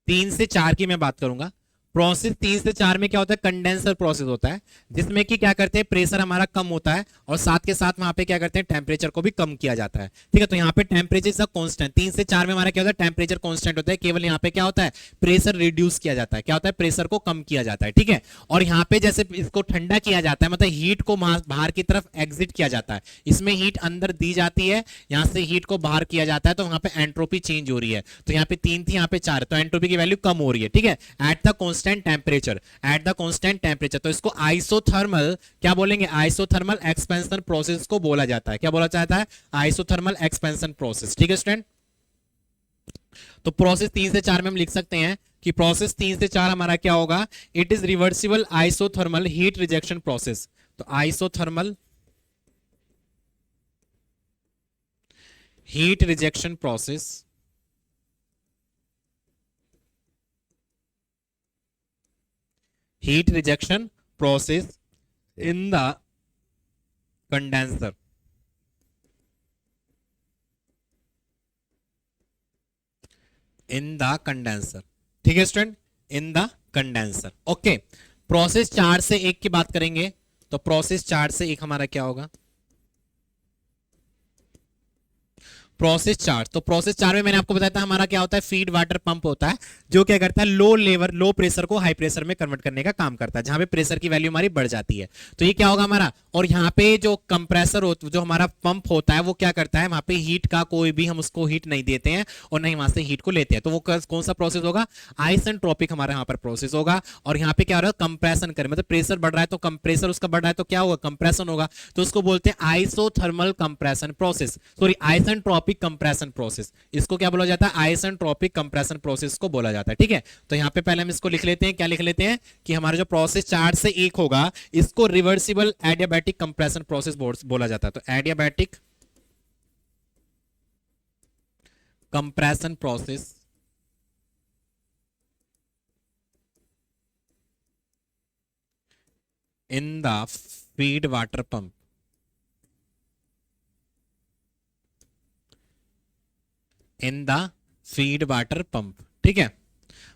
3 से 4 की मैं बात करूंगा। प्रोसेस 3 से 4 में क्या होता है, कंडेंसर प्रोसेस होता है, जिसमें कि क्या करते हैं, प्रेशर हमारा कम होता है और साथ के साथ वहां पे क्या करते हैं, टेम्परेचर को भी कम किया जाता है। ठीक है, तो यहाँ पे टेम्परेचर इज कांस्टेंट। 3 से 4 में हमारा क्या होता है, टेम्परेचर कांस्टेंट होता है, केवल यहाँ पे क्या होता है, प्रेशर रिड्यूस किया जाता है। क्या होता है, प्रेशर को कम किया जाता है। ठीक है, और यहाँ पे जैसे इसको ठंडा किया जाता है, मतलब हीट को बाहर की तरफ एग्जिट किया जाता है, इसमें हीट अंदर दी जाती है, यहाँ से हीट को बाहर किया जाता है, तो वहां पे एंट्रोपी चेंज हो रही है। तो यहाँ पे 3 थी, यहाँ पे 4, तो एंट्रोपी की वैल्यू कम हो रही है। ठीक है, eight the constant temperature, eight the constant temperature. तो इसको आइसोथर्मल क्या बोलेंगे, आइसोथर्मल एक्सपेंशन प्रोसेस को बोला जाता है। क्या बोला जाता है, आइसोथर्मल एक्सपेंशन प्रोसेस। ठीक है स्टूडेंट, तो प्रोसेस 3 से 4 में हम लिख सकते हैं कि प्रोसेस 3 से 4 हमारा क्या होगा, it is reversible isothermal heat rejection process. तो isothermal heat rejection process heat rejection process in the condenser, in the condenser। ठीक है student, in the condenser. Okay, process 4 से 1 की बात करेंगे, तो प्रोसेस 4 से 1 हमारा क्या होगा, प्रोसेस 4। तो प्रोसेस 4 में मैंने आपको बताया था हमारा क्या होता है, फीड वाटर पंप होता है, जो क्या करता है, लो प्रेशर को हाई प्रेशर में कन्वर्ट करने का काम करता है, जहां पे प्रेशर की वैल्यू हमारी बढ़ जाती है। तो ये क्या होगा हमारा, और यहाँ पे जो कंप्रेसर जो हमारा पंप होता है, वो क्या करता है, वहां पे हीट का कोई भी हम उसको हीट नहीं देते हैं और नहीं वहां से हीट को लेते हैं। तो वो कौन सा प्रोसेस होगा, आइसेंट्रोपिक हमारा यहाँ पर प्रोसेस होगा। और यहाँ पे क्या हो रहा है, कंप्रेशन करें, मतलब प्रेशर बढ़ रहा है, तो कंप्रेसर उसका बढ़ रहा है, तो क्या होगा, कंप्रेशन होगा। तो उसको बोलते हैं isothermal compression process, sorry isentropic compression process. इसको क्या बोला जाता है, आइसेंट्रोपिक कंप्रेशन प्रोसेस को बोला जाता है। ठीक है, तो यहाँ पे पहले हम इसको लिख लेते हैं, क्या लिख लेते हैं कि हमारा जो प्रोसेस 4 से 1 होगा, इसको रिवर्सिबल एडियाबैटिक कंप्रेशन प्रोसेस बोला जाता है। तो adiabatic compression process in the feed water pump, in the feed water pump. ठीक है,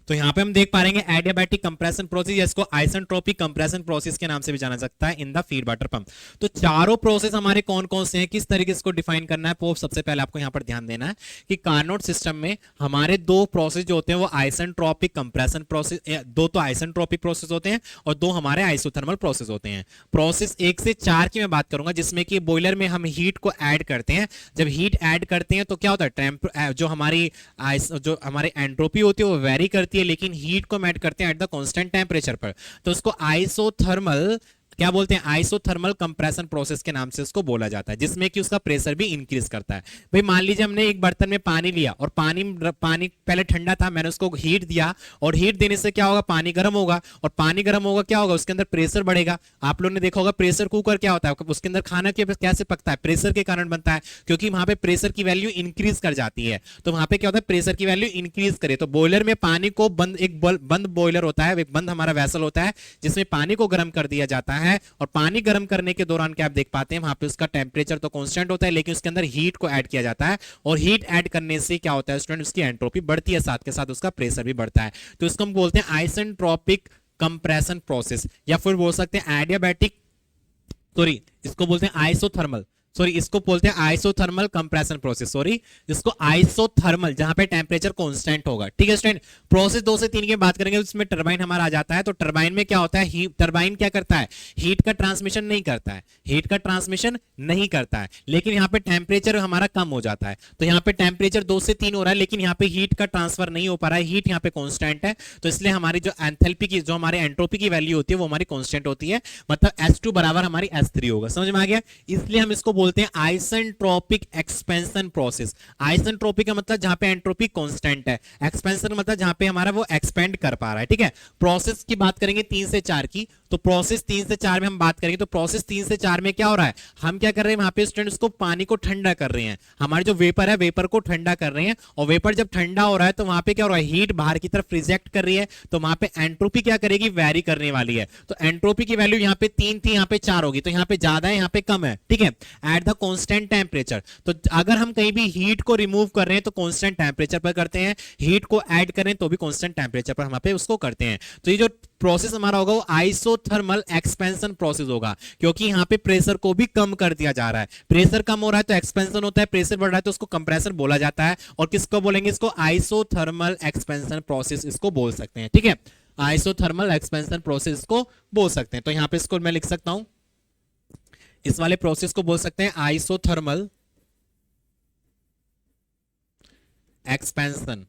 तो यहां पे हम देख पा रहे हैं एडियाबैटिक कंप्रेशन प्रोसेस, या इसको आइसेंट्रोपिक कंप्रेशन प्रोसेस के नाम से भी जाना सकता है, in the feed water pump. तो चारों प्रोसेस हमारे कौन कौन से हैं, किस तरीके से इसको डिफाइन करना है, वो सबसे पहले आपको यहां पर ध्यान देना है कि कार्नोट सिस्टम में हमारे 2 प्रोसेस जो होते हैं वो आइसेंट्रोपिक कंप्रेशन प्रोसेस, 2 तो आइसेंट्रोपिक प्रोसेस होते हैं और 2 हमारे आइसोथर्मल प्रोसेस होते हैं। प्रोसेस 1 से 4 की मैं बात करूंगा, जिसमें कि बॉयलर में हम हीट को ऐड करते हैं। जब हीट ऐड करते हैं तो क्या होता है, जो हमारी एंट्रोपी होती है वो वेरी करती है, लेकिन हीट को ऐड करते हैं एट द कांस्टेंट टेम्परेचर पर। तो उसको आइसोथर्मल क्या बोलते हैं, आइसोथर्मल कंप्रेशन प्रोसेस के नाम से उसको बोला जाता है, जिसमें कि उसका प्रेशर भी इंक्रीज करता है। भाई मान लीजिए हमने एक बर्तन में पानी लिया और पानी पहले ठंडा था, मैंने उसको हीट दिया और हीट देने से क्या होगा, पानी गर्म होगा, और पानी गर्म होगा क्या होगा, उसके अंदर प्रेशर बढ़ेगा। आप लोगों ने देखा होगा प्रेशर कुकर क्या होता है, उसके अंदर खाना कैसे पकता है, प्रेशर के कारण बनता है, क्योंकि वहां पे प्रेशर की वैल्यू इंक्रीज कर जाती है। तो वहां पे क्या होता है, प्रेशर की वैल्यू इंक्रीज करे, तो बॉयलर में पानी को बंद बॉयलर होता है, एक बंद हमारा वैसल होता है, जिसमें पानी को गर्म कर दिया जाता है। और पानी गर्म करने के दौरान क्या आप देख पाते हैं, वहां पे उसका टेम्परेचर तो कांस्टेंट होता है, लेकिन उसके अंदर हीट को ऐड किया जाता है, और हीट ऐड करने से क्या होता है स्टूडेंट, उसकी एंट्रोपी बढ़ती है, साथ के साथ उसका प्रेशर भी बढ़ता है। तो इसको हम बोलते हैं आइसेंट्रोपिक कंप्रेशन प्रोसेस, या फिर बोल सकते हैं एडियाबैटिक, सॉरी इसको बोलते हैं आइसोथर्मल सॉरी इसको बोलते हैं आइसोथर्मल कंप्रेशन प्रोसेस, सॉरी इसको आइसोथर्मल, जहां पे टेम्परेचर कांस्टेंट होगा। ठीक है स्टूडेंट, प्रोसेस 2 से 3 की बात करेंगे, उसमें टरबाइन हमारा आ जाता है। तो टरबाइन में क्या होता है, टरबाइन क्या करता है, हीट का ट्रांसमिशन नहीं करता है, हीट का ट्रांसमिशन नहीं करता है, लेकिन यहाँ पे टेम्परेचर हमारा कम हो जाता है। तो यहाँ पे टेम्परेचर 2 से 3 हो रहा है, लेकिन यहाँ पे हीट का ट्रांसफर नहीं हो पा रहा है, हीट यहाँ पे कांस्टेंट है। तो इसलिए हमारी जो एंथैल्पी की, जो हमारे एंट्रोपी की वैल्यू होती है वो हमारी कांस्टेंट होती है, मतलब H2 बराबर हमारी H3 होगा। समझ में आ गया? इसलिए हम इसको बोलते हैं आइसेंट्रोपिक एक्सपेंशन प्रोसेस। आइसेंट्रोपिक का मतलब जहां पे एंट्रोपी कांस्टेंट है, एक्सपेंशन मतलब जहां पे हमारा वो एक्सपेंड कर पा रहा है। ठीक है, प्रोसेस की बात करेंगे 3 से 4 की, तो प्रोसेस 3 से 4 में हम बात करेंगे, तो प्रोसेस 3 से 4 में क्या हो रहा है, हम क्या कर रहे हैं वहां पे स्टूडेंट, उसको पानी को ठंडा कर रहे हैं, हमारे जो वेपर है वेपर को ठंडा कर रहे हैं, और वेपर जब ठंडा हो रहा है तो वहां पे क्या हो रहा है, हीट बाहर की तरफ रिजेक्ट कर रही है, तो वहां पे एंट्रोपी क्या करेगी, वेरी करने वाली है। तो एंट्रोपी की वैल्यू यहाँ पे 3 थी, यहाँ पे 4 होगी, तो यहाँ पे ज्यादा है, यहाँ पे कम है। ठीक है, एट द कांस्टेंट टेम्परेचर, तो अगर हम कहीं भी हीट को रिमूव कर रहे हैं तो कांस्टेंट टेम्परेचर पर करते हैं, हीट को ऐड करें तो भी कांस्टेंट टेम्परेचर पर हम पे उसको करते हैं। तो ये जो प्रोसेस हमारा होगा वो आइसोथर्मल एक्सपेंशन प्रोसेस होगा, क्योंकि यहाँ पे प्रेशर को भी कम कर दिया जा रहा है। प्रेशर कम हो रहा है तो एक्सपेंशन होता है, प्रेशर बढ़ रहा है तो उसको कंप्रेसर बोला जाता है। और किसको बोलेंगे, इसको आइसोथर्मल एक्सपेंशन प्रोसेस इसको बोल सकते हैं। ठीक है, आइसोथर्मल एक्सपेंशन प्रोसेस को बोल सकते हैं। तो यहां पे इसको मैं लिख सकता हूं, इस वाले प्रोसेस को बोल सकते हैं isothermal expansion,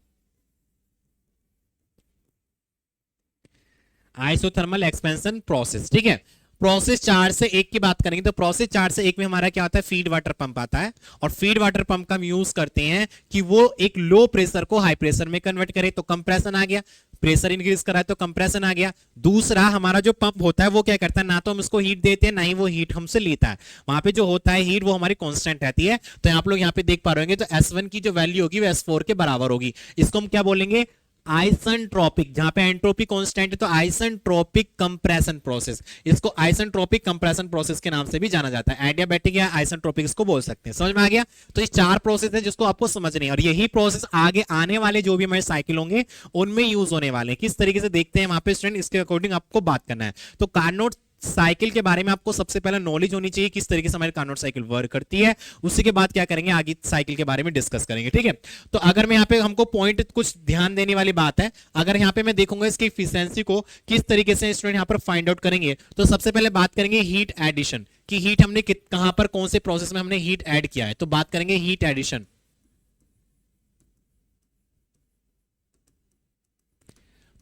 isothermal expansion process. ठीक है, प्रोसेस 4 से 1 की बात करेंगे, तो प्रोसेस 4 से 1 में हमारा क्या आता है, फीड वाटर पंप आता है। और फीड वाटर पंप का हम यूज करते हैं कि वो एक लो प्रेशर को हाई प्रेशर में कन्वर्ट करे, तो कंप्रेशन आ गया, प्रेशर इंक्रीज करा है तो कंप्रेशन आ गया। दूसरा हमारा जो पंप होता है वो क्या करता है, ना तो हम इसको हीट देते हैं ना ही वो हीट हमसे लेता है, वहां पे जो होता है हीट वो हमारी कांस्टेंट रहती है। तो आप लोग यहाँ पे देख पा रहे होंगे, तो S1 की जो वैल्यू होगी वो S4 के बराबर होगी। इसको हम क्या बोलेंगे, आइसेंट्रोपिक, जहां पे एंट्रोपी कांस्टेंट है तो आइसेंट्रोपिक कंप्रेशन प्रोसेस, इसको आइसेंट्रोपिक कंप्रेशन प्रोसेस के नाम से भी जाना जाता है। एडियाबैटिक या आइसेंट्रोपिक इसको बोल सकते हैं। समझ में आ गया? तो ये 4 प्रोसेस है जिसको आपको समझनी है, और यही प्रोसेस आगे आने वाले जो भी हमारे साइकिल होंगे उनमें यूज होने वाले हैं। किस तरीके से देखते हैं वहां पे स्टूडेंट, इसके अकॉर्डिंग आपको बात करना है। तो कार्नोट साइकिल के बारे में आपको सबसे पहले नॉलेज होनी चाहिए, किस तरीके से हमारी कार्नोट साइकिल वर्क करती है। उसी के बाद क्या करेंगे, आगे साइकिल के बारे में डिस्कस करेंगे। ठीक है, तो अगर मैं यहाँ पे, हमको पॉइंट कुछ ध्यान देने वाली बात है, अगर यहाँ पे मैं देखूंगा इसकी इफिशिएंसी को किस तरीके से स्टूडेंट यहाँ पर फाइंड आउट करेंगे, तो सबसे पहले बात करेंगे हीट एडिशन की, हीट हमने कहां पर कौन से प्रोसेस में हमने हीट ऐड किया है। तो बात करेंगे हीट एडिशन।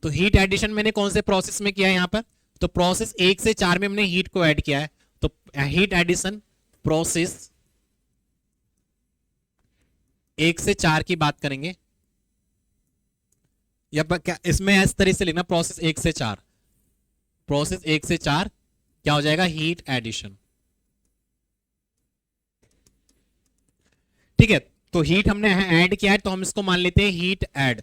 तो हीट एडिशन मैंने कौन से प्रोसेस में किया है यहाँ पर, तो प्रोसेस 1 से 4 में हमने हीट को ऐड किया है। तो हीट एडिशन प्रोसेस 1 से 4 की बात करेंगे, या क्या इसमें इस तरह से लिखना, प्रोसेस 1 से 4, प्रोसेस 1 से 4 क्या हो जाएगा, हीट एडिशन। ठीक है, तो हीट हमने ऐड किया है तो हम इसको मान लेते हैं हीट ऐड।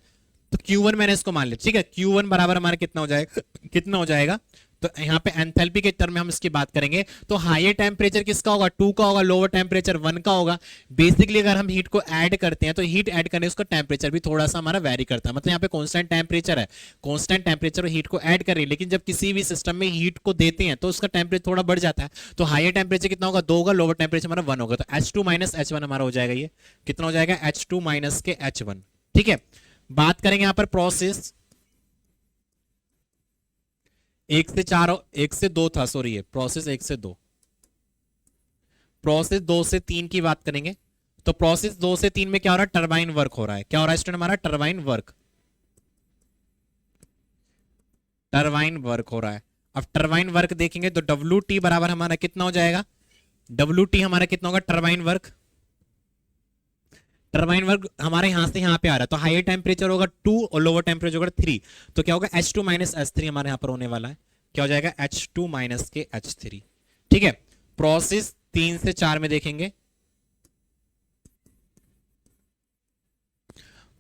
तो Q1 मैंने इसको मान लिया। ठीक है, Q1 बराबर हमारा कितना हो जाएगा, कितना हो जाएगा, तो यहाँ पे एंथैल्पी के टर्म में हम इसकी बात करेंगे। तो हायर टेम्परेचर किसका होगा, 2 का होगा, लोअर टेम्परेचर 1 का होगा। बेसिकली अगर हम हीट को ऐड करते हैं तो हीट ऐड करने उसका टेम्परेचर भी थोड़ा सा हमारा वेरी करता है, मतलब यहाँ पे कांस्टेंट टेम्परेचर है, कांस्टेंट टेम्परेचर और हीट को ऐड कर रही है, लेकिन जब किसी भी सिस्टम में हीट को देते हैं तो उसका टेम्परेचर थोड़ा बढ़ जाता है। तो हायर टेम्परेचर कितना होगा, 2 होगा, लोअर टेम्परेचर हमारा 1 होगा, तो H2 माइनस H1 हमारा हो जाएगा, ये कितना हो जाएगा, H2 माइनस के H1। ठीक है, बात करेंगे यहां पर प्रोसेस 1 से 4, 1 से 2 था, सॉरी ये प्रोसेस 1 से 2, प्रोसेस 2 से 3 की बात करेंगे। तो प्रोसेस 2 से 3 में क्या हो रहा है, टरबाइन वर्क हो रहा है। क्या हो रहा है स्टूडेंट, हमारा टरबाइन वर्क, टरबाइन वर्क हो रहा है। अब टरबाइन वर्क देखेंगे तो WT बराबर हमारा कितना हो जाएगा, WT हमारा कितना होगा, टरबाइन वर्क, टरबाइन वर्क हमारे यहां से यहां पे आ रहा है, तो हायर टेम्परेचर होगा 2 और लोअर टेम्परेचर होगा 3, तो क्या होगा, H2 माइनस H3 हमारे यहां पर होने वाला है। क्या हो जाएगा, H2 माइनस के H3। ठीक है, प्रोसेस 3 से 4 में देखेंगे,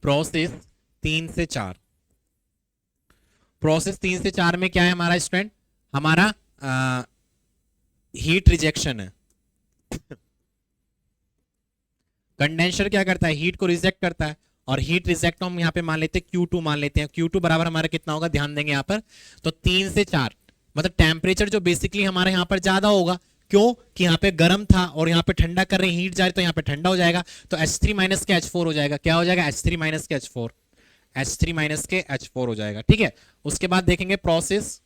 प्रोसेस 3 से 4, प्रोसेस 3 से 4 में क्या है हमारा स्टूडेंट, हमारा हीट रिजेक्शन है। कंडेंसर क्या करता है, हीट को रिजेक्ट करता है, और हीट रिजेक्ट हम यहाँ पे मान लेते हैं Q2 मान लेते हैं। Q2 बराबर हमारा कितना होगा, ध्यान देंगे यहाँ पर, तो 3 से 4 मतलब टेम्परेचर जो बेसिकली हमारे यहाँ पर ज्यादा होगा, क्यों कि यहाँ पे गर्म था और यहाँ पे ठंडा कर रहे हैं, हीट जा रही, तो यहाँ पे ठंडा हो जाएगा, तो H3 माइनस के H4 हो जाएगा। क्या हो जाएगा? H3 माइनस के H4, H3 माइनस के H4 हो जाएगा। ठीक है, उसके बाद देखेंगे प्रोसेस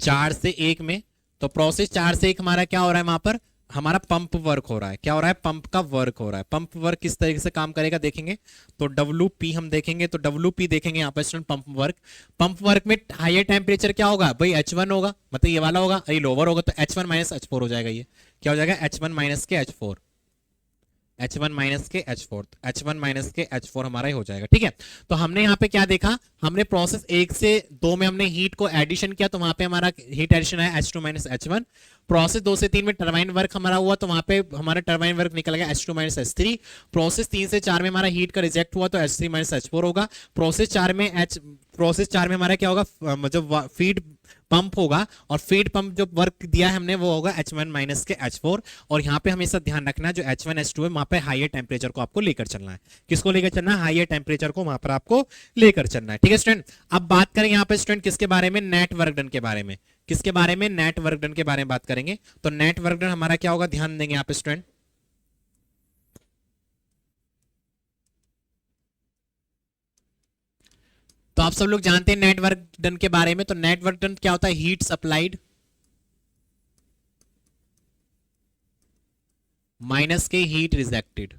4 से 1 में। तो प्रोसेस 4 से 1 हमारा क्या हो रहा है? वहां पर हमारा पंप वर्क हो रहा है। क्या हो रहा है? पंप का वर्क हो रहा है। पंप वर्क किस तरीके से काम करेगा देखेंगे, तो WP हम देखेंगे, तो WP देखेंगे यहाँ पर student pump work. Pump work में हायर टेम्परेचर क्या होगा भाई? H1 होगा, मतलब ये वाला होगा, ये लोअर होगा, तो H1 माइनस H4 हो जाएगा। ये क्या हो जाएगा? H1 माइनस के H4, H1 माइनस के H4, H1 माइनस के H4 हमारा ही हो जाएगा। ठीक है, तो हमने यहाँ पे क्या देखा? हमने प्रोसेस 1 से 2 में हमने हीट को एडिशन किया, तो वहां पे हमारा हीट एडिशन है H2 माइनस H1। प्रोसेस 2 से 3 में टरबाइन वर्क हमारा हुआ, तो वहां पे हमारा टरबाइन वर्क निकल गया H2 माइनस H3। प्रोसेस 3 से 4 में हमारा हीट का रिजेक्ट हुआ, तो H3 माइनस H4 होगा। प्रोसेस 4 में हमारा क्या होगा? मतलब फीड पंप होगा, और फीड पंप जो वर्क दिया है हमने वो होगा H1 माइनस के H4। और यहाँ पे हमेशा ध्यान रखना है जो H1 H2 है वहां पे हाईयर टेम्परेचर को आपको लेकर चलना है। किसको लेकर चलना है? हाईयर टेम्परेचर को वहां पर आपको लेकर चलना है। ठीक है स्टूडेंट, अब बात करें यहाँ पे स्टूडेंट किसके बारे में? नेट वर्क डन के बारे में। किसके बारे में? नेट वर्क डन के बारे में बात करेंगे। तो नेट वर्क डन हमारा क्या होगा? ध्यान देंगे यहाँ पे स्टूडेंट, तो आप सब लोग जानते हैं नेट वर्क डन के बारे में। तो नेट वर्क डन क्या होता है? हीट सप्लाइड माइनस के हीट रिजेक्टेड।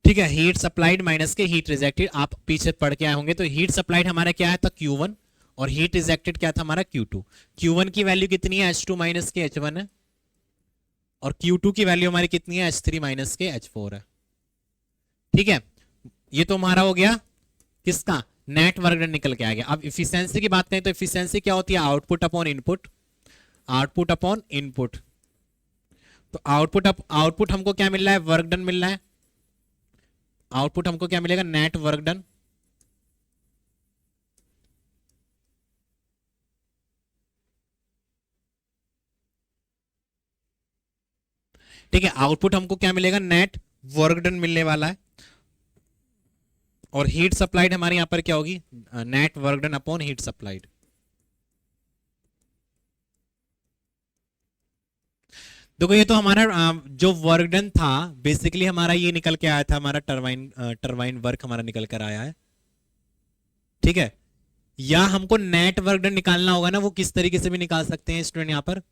ठीक है, हीट सप्लाइड माइनस के हीट रिजेक्टेड। आप पीछे पढ़ के आए होंगे। तो हीट सप्लाइड हमारा क्या है? था Q1, और हीट रिजेक्टेड क्या था हमारा? Q2। Q1 की वैल्यू कितनी है? H2 माइनस के H1 है, और Q2 की वैल्यू हमारी कितनी है? H3 माइनस के H4 है। ठीक है, ये तो हमारा हो गया किसका? नेट वर्क डन निकल के आ गया। अब इफिशियंसी की बात करें तो इफिशियंसी क्या होती है? Output upon input, output upon input. तो आउटपुट हमको क्या मिल रहा है? वर्क डन मिल रहा है। आउटपुट हमको क्या मिलेगा? Net work done. ठीक है, आउटपुट हमको क्या मिलेगा? नेट वर्क डन मिलने वाला है। और हीट सप्लाइड हमारे यहां पर क्या होगी? Net work done upon heat supplied. देखो ये तो हमारा जो वर्क डन था बेसिकली हमारा ये निकल के आया था, हमारा टरबाइन वर्क हमारा निकल कर आया है। ठीक है, या हमको नेट वर्क डन निकालना होगा ना, वो किस तरीके से भी निकाल सकते हैं स्टूडेंट यहां पर।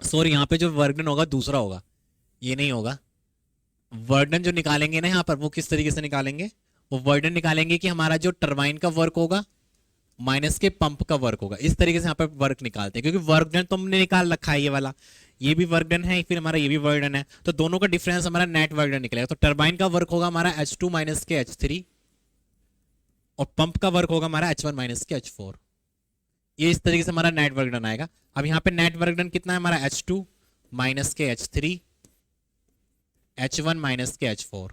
सॉरी, यहां पे जो वर्क डन होगा दूसरा होगा, ये नहीं होगा। वर्क डन जो निकालेंगे ना यहाँ पर, वो किस तरीके से निकालेंगे? वो वर्क डन निकालेंगे कि हमारा जो टरबाइन का वर्क होगा माइनस के पंप का वर्क होगा। इस तरीके से यहाँ पर वर्क निकालते हैं, क्योंकि वर्क डन तो हमने निकाल रखा है, ये वाला, ये भी वर्क डन है, फिर हमारा ये भी वर्क डन है, तो दोनों का डिफरेंस हमारा नेट वर्क डन निकलेगा। तो टरबाइन का वर्क होगा हमारा H2 माइनस के H3, और पंप का वर्क होगा हमारा H1 माइनस के H4। ये इस तरीके से हमारा नेट वर्क डन आएगा। अब यहाँ पे नेट वर्क डन कितना है हमारा? H2 माइनस के H3, H1 माइनस के H4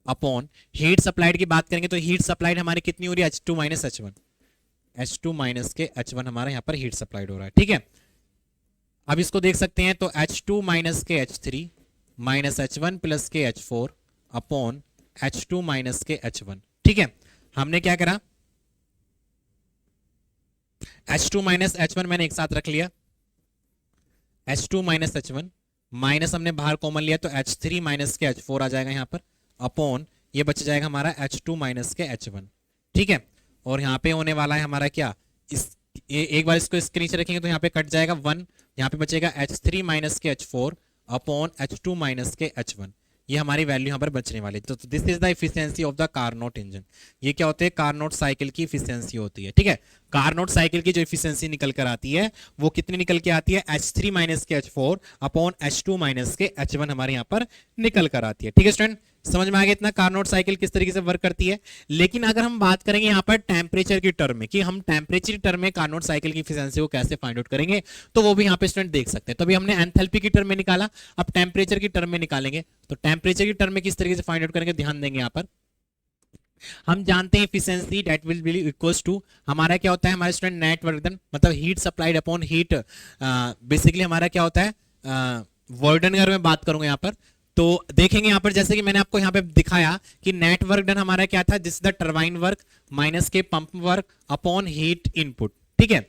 अपॉन हीट सप्लाइड की बात करेंगे तो हीट सप्लाइड हमारी कितनी हो रही है? H2 minus H1, H2 minus के H1 हमारा यहाँ पर हीट सप्लाइड हो रहा है। ठीक है, अब इसको देख सकते हैं, तो H2 माइनस के H3 माइनस H1 प्लस के H4 अपॉन H2 माइनस के H1। ठीक है, हमने क्या करा? H2 माइनस H1 मैंने एक साथ रख लिया, H2 माइनस H1 माइनस हमने बाहर कॉमन लिया, तो H3 माइनस के H4 आ जाएगा यहाँ पर, अपॉन ये बच जाएगा हमारा H2 माइनस के H1। ठीक है, और यहाँ पे होने वाला है हमारा क्या? एक बार इसको इसके नीचे रखेंगे तो यहाँ पे कट जाएगा 1, यहाँ पे बचेगा H3 माइनस के H4 अपॉन H2 माइनस के H1। ये हमारी वैल्यू यहाँ पर बचने वाली। तो this is the efficiency of the Carnot engine. ये क्या होते हैं? कार्नोट साइकिल की इफिशियंसी होती है। ठीक है, कार्नोट साइकिल की जो इफिशियंसी निकल कर आती है वो कितनी निकल के आती है? H3 माइनस के H4 अपॉन H2 माइनस के H1 हमारे यहाँ पर निकल कर आती है। ठीक है स्टूडेंट, समझ में आ गया इतना कार्नोट साइकिल किस तरीके से वर्क करती है। लेकिन अगर हम बात करेंगे यहाँ पर टेम्परेचर की टर्म में, कि हम टेम्परेचर की टर्म में कार्नोट साइकिल की इफिशियंसी को कैसे फाइंड आउट करेंगे, तो वो भी यहाँ पे स्टूडेंट देख सकते हैं। तो अभी हमने एंथैल्पी की टर्म में निकाला, अब टेम्परेचर की टर्म में निकालेंगे। तो टेम्परेचर की टर्म में किस तरीके से फाइंड आउट करेंगे, ध्यान देंगे यहाँ पर। हम जानते हैं efficiency that will be equals to, हमारा क्या होता है हमारे स्टूडेंट? नेट वर्क डन, मतलब heat supplied upon heat. Basically हमारा क्या होता है? वर्क डन अगर मैं बात करूंगा यहाँ पर, तो देखेंगे यहाँ पर जैसे कि मैंने आपको यहाँ पे दिखाया कि नेट वर्क डन हमारा क्या था, this the turbine work minus के pump work upon heat input. ठीक है,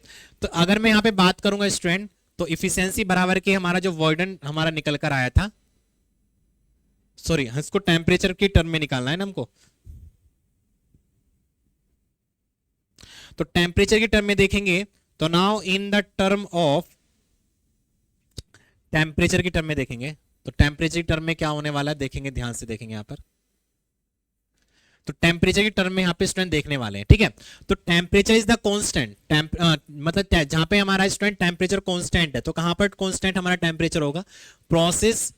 तो अगर मैं यहाँ पे बात करूंगा स्टूडेंट, तो इफिशियंसी बराबर के हमारा जो वर्क डन हमारा निकल कर आया था, सॉरी इसको टेम्परेचर की टर्म में निकालना है ना हमको, तो टेम्परेचर की टर्म में देखेंगे तो now in the term of temperature की टर्म में देखेंगे, तो टेम्परेचर की टर्म में क्या होने वाला है देखेंगे, ध्यान से देखेंगे यहां पर, तो टेम्परेचर की टर्म में यहां पे स्टूडेंट देखने वाले हैं। ठीक है, तो टेम्परेचर इज द कांस्टेंट, मतलब जहां पे हमारा स्टूडेंट टेम्परेचर कांस्टेंट है, तो कहां पर कांस्टेंट हमारा टेम्परेचर होगा, प्रोसेस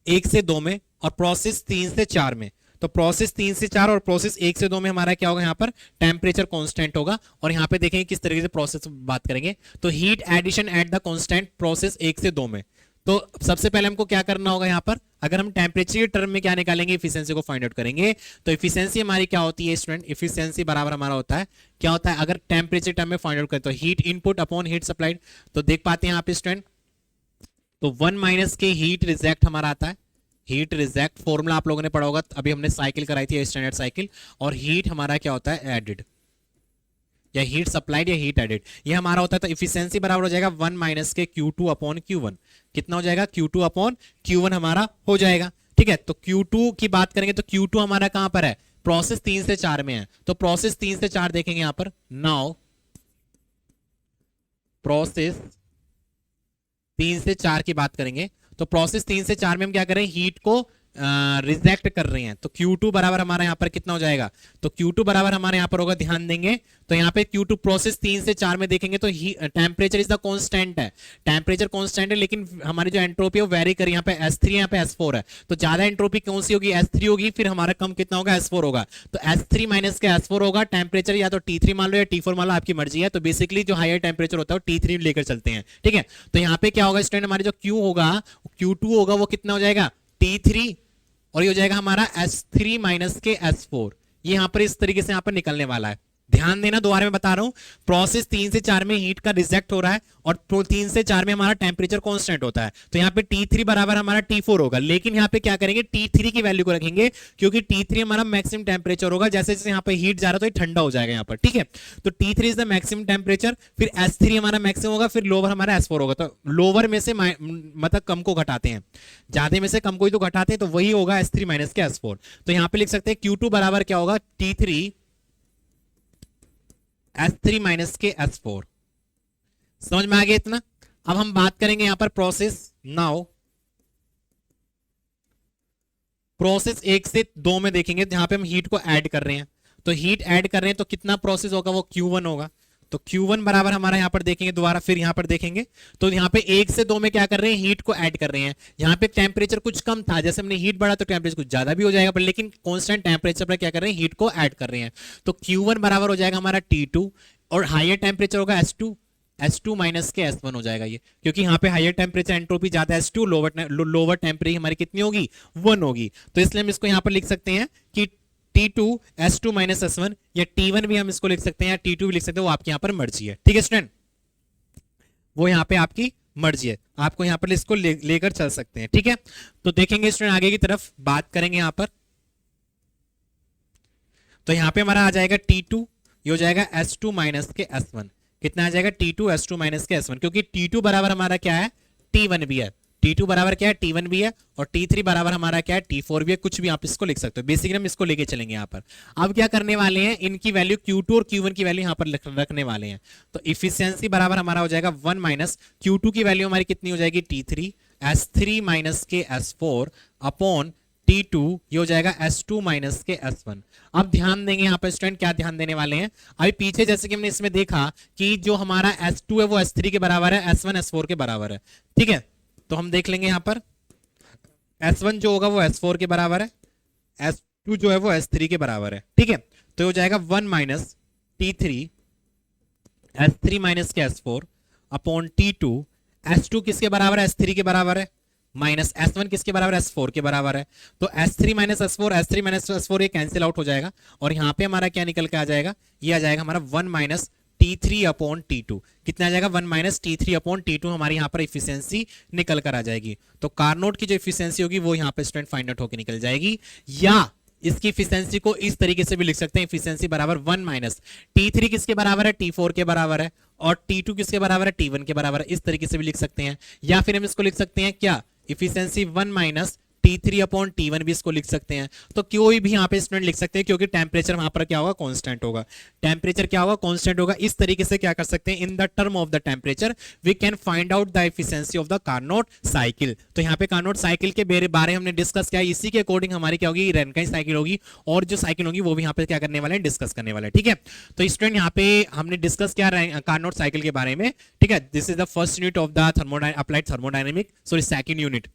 1 से 2 में और प्रोसेस 3 से 4 में। तो प्रोसेस 3 से 4 और प्रोसेस 1 से 2 में हमारा क्या होगा, यहाँ पर टेम्परेचर कांस्टेंट होगा। और यहाँ पे देखेंगे किस तरीके से प्रोसेस बात करेंगे, तो heat addition at the constant process 1 से 2 में। तो सबसे पहले हमको क्या करना होगा यहाँ पर, अगर हम टेम्परेचर के टर्म में क्या निकालेंगे, इफिशियंसी को फाइंड आउट करेंगे। तो इफिशियंसी हमारी क्या होती है स्टूडेंट, इफिशियंसी बराबर हमारा होता है क्या होता है, अगर टेम्परेचर टर्म में फाइंड आउट करें तो heat input upon heat supplied. तो देख पाते हैं यहाँ पे स्टूडेंट, तो 1 माइनस के हीट रिजेक्ट हमारा आता है, हीट रिजेक्ट फॉर्मूला आप लोगों ने पढ़ा होगा, अभी हमने साइकिल कराई थी स्टैंडर्ड साइकिल, और हीट हमारा क्या होता है एडेड, या हीट सप्लाइड या हीट एडेड, ये हमारा होता है। तो इफिशियंसी बराबर हो जाएगा 1 माइनस के Q2 अपॉन Q1, कितना हो जाएगा Q2 अपॉन Q1 हमारा हो जाएगा। ठीक है, तो Q2 की बात करेंगे तो Q2 हमारा कहां पर है, प्रोसेस 3 से 4 में है, तो प्रोसेस 3 से 4 देखेंगे यहां पर, नाउ प्रोसेस 3 से 4 की बात करेंगे, तो प्रोसेस 3 से 4 में हम क्या करें, हीट को रिजेक्ट कर रहे हैं। तो Q2 बराबर हमारा यहाँ पर कितना हो जाएगा, तो Q2 बराबर हमारे यहाँ पर होगा, ध्यान देंगे तो यहाँ पे Q2 प्रोसेस 3 से 4 में देखेंगे तो टेम्परेचर इज द कांस्टेंट है, टेम्परेचर कांस्टेंट है, लेकिन हमारी जो एंट्रोपी है वो वेरी करी, यहाँ पे S3 यहाँ पे S4 है, तो ज्यादा एंट्रोपी कौन सी होगी, S3 होगी, फिर हमारा कम कितना होगा, S4 होगा। तो S3 माइनस के S4 होगा, टेम्परेचर या तो T3 मान लो या T4 मान लो, आपकी मर्जी है। तो बेसिकली जो हायर टेम्परेचर होता है वो T3 लेकर चलते हैं। ठीक है, तो यहाँ पे क्या होगा स्टूडेंट, हमारे जो Q होगा Q2 होगा वो कितना हो जाएगा T3, और ये हो जाएगा हमारा S3 माइनस के S4, ये यहां पर इस तरीके से यहां पर निकलने वाला है। ध्यान देना, दोबारा मैं बता रहा हूं, प्रोसेस 3 से 4 में हीट का रिजेक्ट हो रहा है और 3 से 4 में हमारा टेम्परेचर कांस्टेंट होता है, तो यहां पे T3 बराबर हमारा T4 होगा। लेकिन यहां पे क्या करेंगे, T3 की वैल्यू को रखेंगे, क्योंकि T3 हमारा मैक्सिमम टेम्परेचर होगा, जैसे जैसे यहां पे हीट जा रहा है तो ये ठंडा हो जाएगा यहां पर। ठीक है, तो T3 is the maximum temperature, फिर S3 हमारा मैक्सिमम होगा, फिर लोअर हमारा S4 होगा। तो लोअर में से मतलब कम को घटाते हैं, ज्यादा में से कम को ही तो घटाते हैं, तो वही होगा S3 माइनस के S4। तो यहां पे लिख सकते हैं Q2 बराबर क्या होगा, T3 S3 माइनस के S4। समझ में आ गया इतना। अब हम बात करेंगे यहां पर प्रोसेस, नाउ प्रोसेस 1 से 2 में देखेंगे, जहां पे हम हीट को ऐड कर रहे हैं, तो हीट ऐड कर रहे हैं तो कितना प्रोसेस होगा, वो Q1 होगा। तो Q1 बराबर हमारा यहां पर देखेंगे, दोबारा फिर यहां पर देखेंगे, तो यहां पे 1 से 2 में क्या कर रहे हैं, हीट को ऐड कर रहे हैं। यहां पे टेम्परेचर कुछ कम था, जैसे हमने हीट बढ़ा तो टेम्परेचर कुछ ज्यादा भी हो जाएगा, पर लेकिन कांस्टेंट टेम्परेचर पर क्या कर रहे हैं, हीट को ऐड कर रहे हैं। तो Q1 बराबर हो जाएगा हमारा T2, और हायर टेम्परेचर होगा S2 माइनस के S1 हो जाएगा ये, क्योंकि यहाँ पे हायर टेम्परेचर एंट्रोपी ज्यादा S2, लोअर टेम्परेचर हमारी कितनी होगी, 1 होगी। तो इसलिए हम इसको यहाँ पर लिख सकते हैं कि T2 S2 माइनस S1, या T1 भी हम इसको लिख सकते हैं, या T2 भी लिख सकते हैं, वो आपकी यहाँ पर मर्जी है। ठीक है स्टूडेंट, वो यहाँ पे आपकी मर्जी है, आपको यहाँ पर इसको लेकर चल सकते हैं। ठीक है, तो देखेंगे स्टूडेंट आगे की तरफ बात करेंगे यहाँ पर, तो यहाँ पे हमारा आ जाएगा T2, ये हो जाएगा S2 माइनस के S1, कितना आ जाएगा T2 S2 माइनस के S1, क्योंकि T2 बराबर हमारा क्या है, T1 भी है, T2 बराबर क्या है, T1 भी है, और T3 बराबर हमारा क्या है, T4 भी है, कुछ भी आप इसको लिख सकते हो। बेसिकली हम इसको लेके चलेंगे यहाँ पर। अब क्या करने वाले हैं, इनकी वैल्यू Q2 और Q1 की वैल्यू यहाँ पर रखने वाले हैं। तो इफिशियंसी बराबर हमारा हो जाएगा 1 माइनस Q2 की वैल्यू हमारी कितनी हो जाएगी, T3 S3 माइनस के S4 अपॉन T2, ये हो जाएगा S2 माइनस के S1। अब ध्यान देंगे यहाँ पर स्टूडेंट, क्या ध्यान देने वाले हैं, अभी पीछे जैसे कि हमने इसमें देखा कि जो हमारा S2 है वो S3 के बराबर है, S1 S4 के बराबर है। ठीक है, तो हम देख लेंगे यहाँ पर S1 जो होगा वो S4 के बराबर है, S2 जो है वो S3 के बराबर है। ठीक है, तो हो जाएगा 1 माइनस T3 S3 माइनस के S4 अपॉन T2, S2 किसके बराबर है, S3 के बराबर है, माइनस S1 किसके बराबर है, S4 के बराबर है। तो S3 माइनस S4 ये कैंसिल आउट हो जाएगा, और यहाँ पे हमारा क्या निकल के आ जाएगा, ये आ जाएगा हमारा 1 माइनस T3 अपॉन T2, कितना आ जाएगा 1 माइनस T3 अपॉन T2, हमारी यहाँ पर इफिशियंसी निकल कर आ जाएगी। तो कारनोट की जो इफिशियंसी होगी वो यहाँ पे स्टूडेंट फाइंड आउट होकर निकल जाएगी। या इसकी इफिशियंसी को इस तरीके से भी लिख सकते हैं, इफिशियंसी बराबर 1 माइनस T3 किसके बराबर है, T4 के बराबर है, और T2 किसके बराबर है, T1 के बराबर है। इस तरीके से भी लिख सकते हैं। या फिर हम इसको लिख सकते हैं क्या, efficiency 1 minus T3 upon T1 भी इसको लिख सकते हैं। तो कोई भी यहाँ पे स्टूडेंट लिख सकते हैं, क्योंकि टेम्परेचर वहां पर क्या होगा, कांस्टेंट होगा। टेम्परेचर क्या होगा, कांस्टेंट होगा। इस तरीके से क्या कर सकते हैं, in the term of the temperature we can find out the efficiency of the Carnot cycle. तो यहाँ पे कार्नोट साइकिल के बारे हमने डिस्कस किया, इसी के अकॉर्डिंग हमारी क्या होगी, रेनकाइन साइकिल होगी, और जो साइकिल होगी वो भी यहाँ पे क्या करने वाले हैं, डिस्कस करने वाले हैं। ठीक है, तो स्टूडेंट यहाँ पे हमने डिस्कस किया कार्नोट साइकिल के बारे में। ठीक है, this is the first unit of the applied thermodynamic, sorry second unit,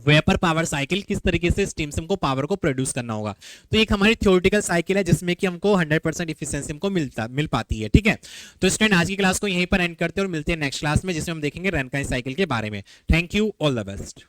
vapour power cycle, किस तरीके से स्टीम से हमको पावर को प्रोड्यूस करना होगा। तो एक हमारी थ्योरेटिकल साइकिल है जिसमें कि हमको 100% इफिशिएंसी हमको मिल पाती है। ठीक है, तो स्टूडेंट आज की क्लास को यहीं पर एंड करते हैं और मिलते हैं नेक्स्ट क्लास में, जिसमें हम देखेंगे रेनकाइन साइकिल के बारे में। Thank you, all the best.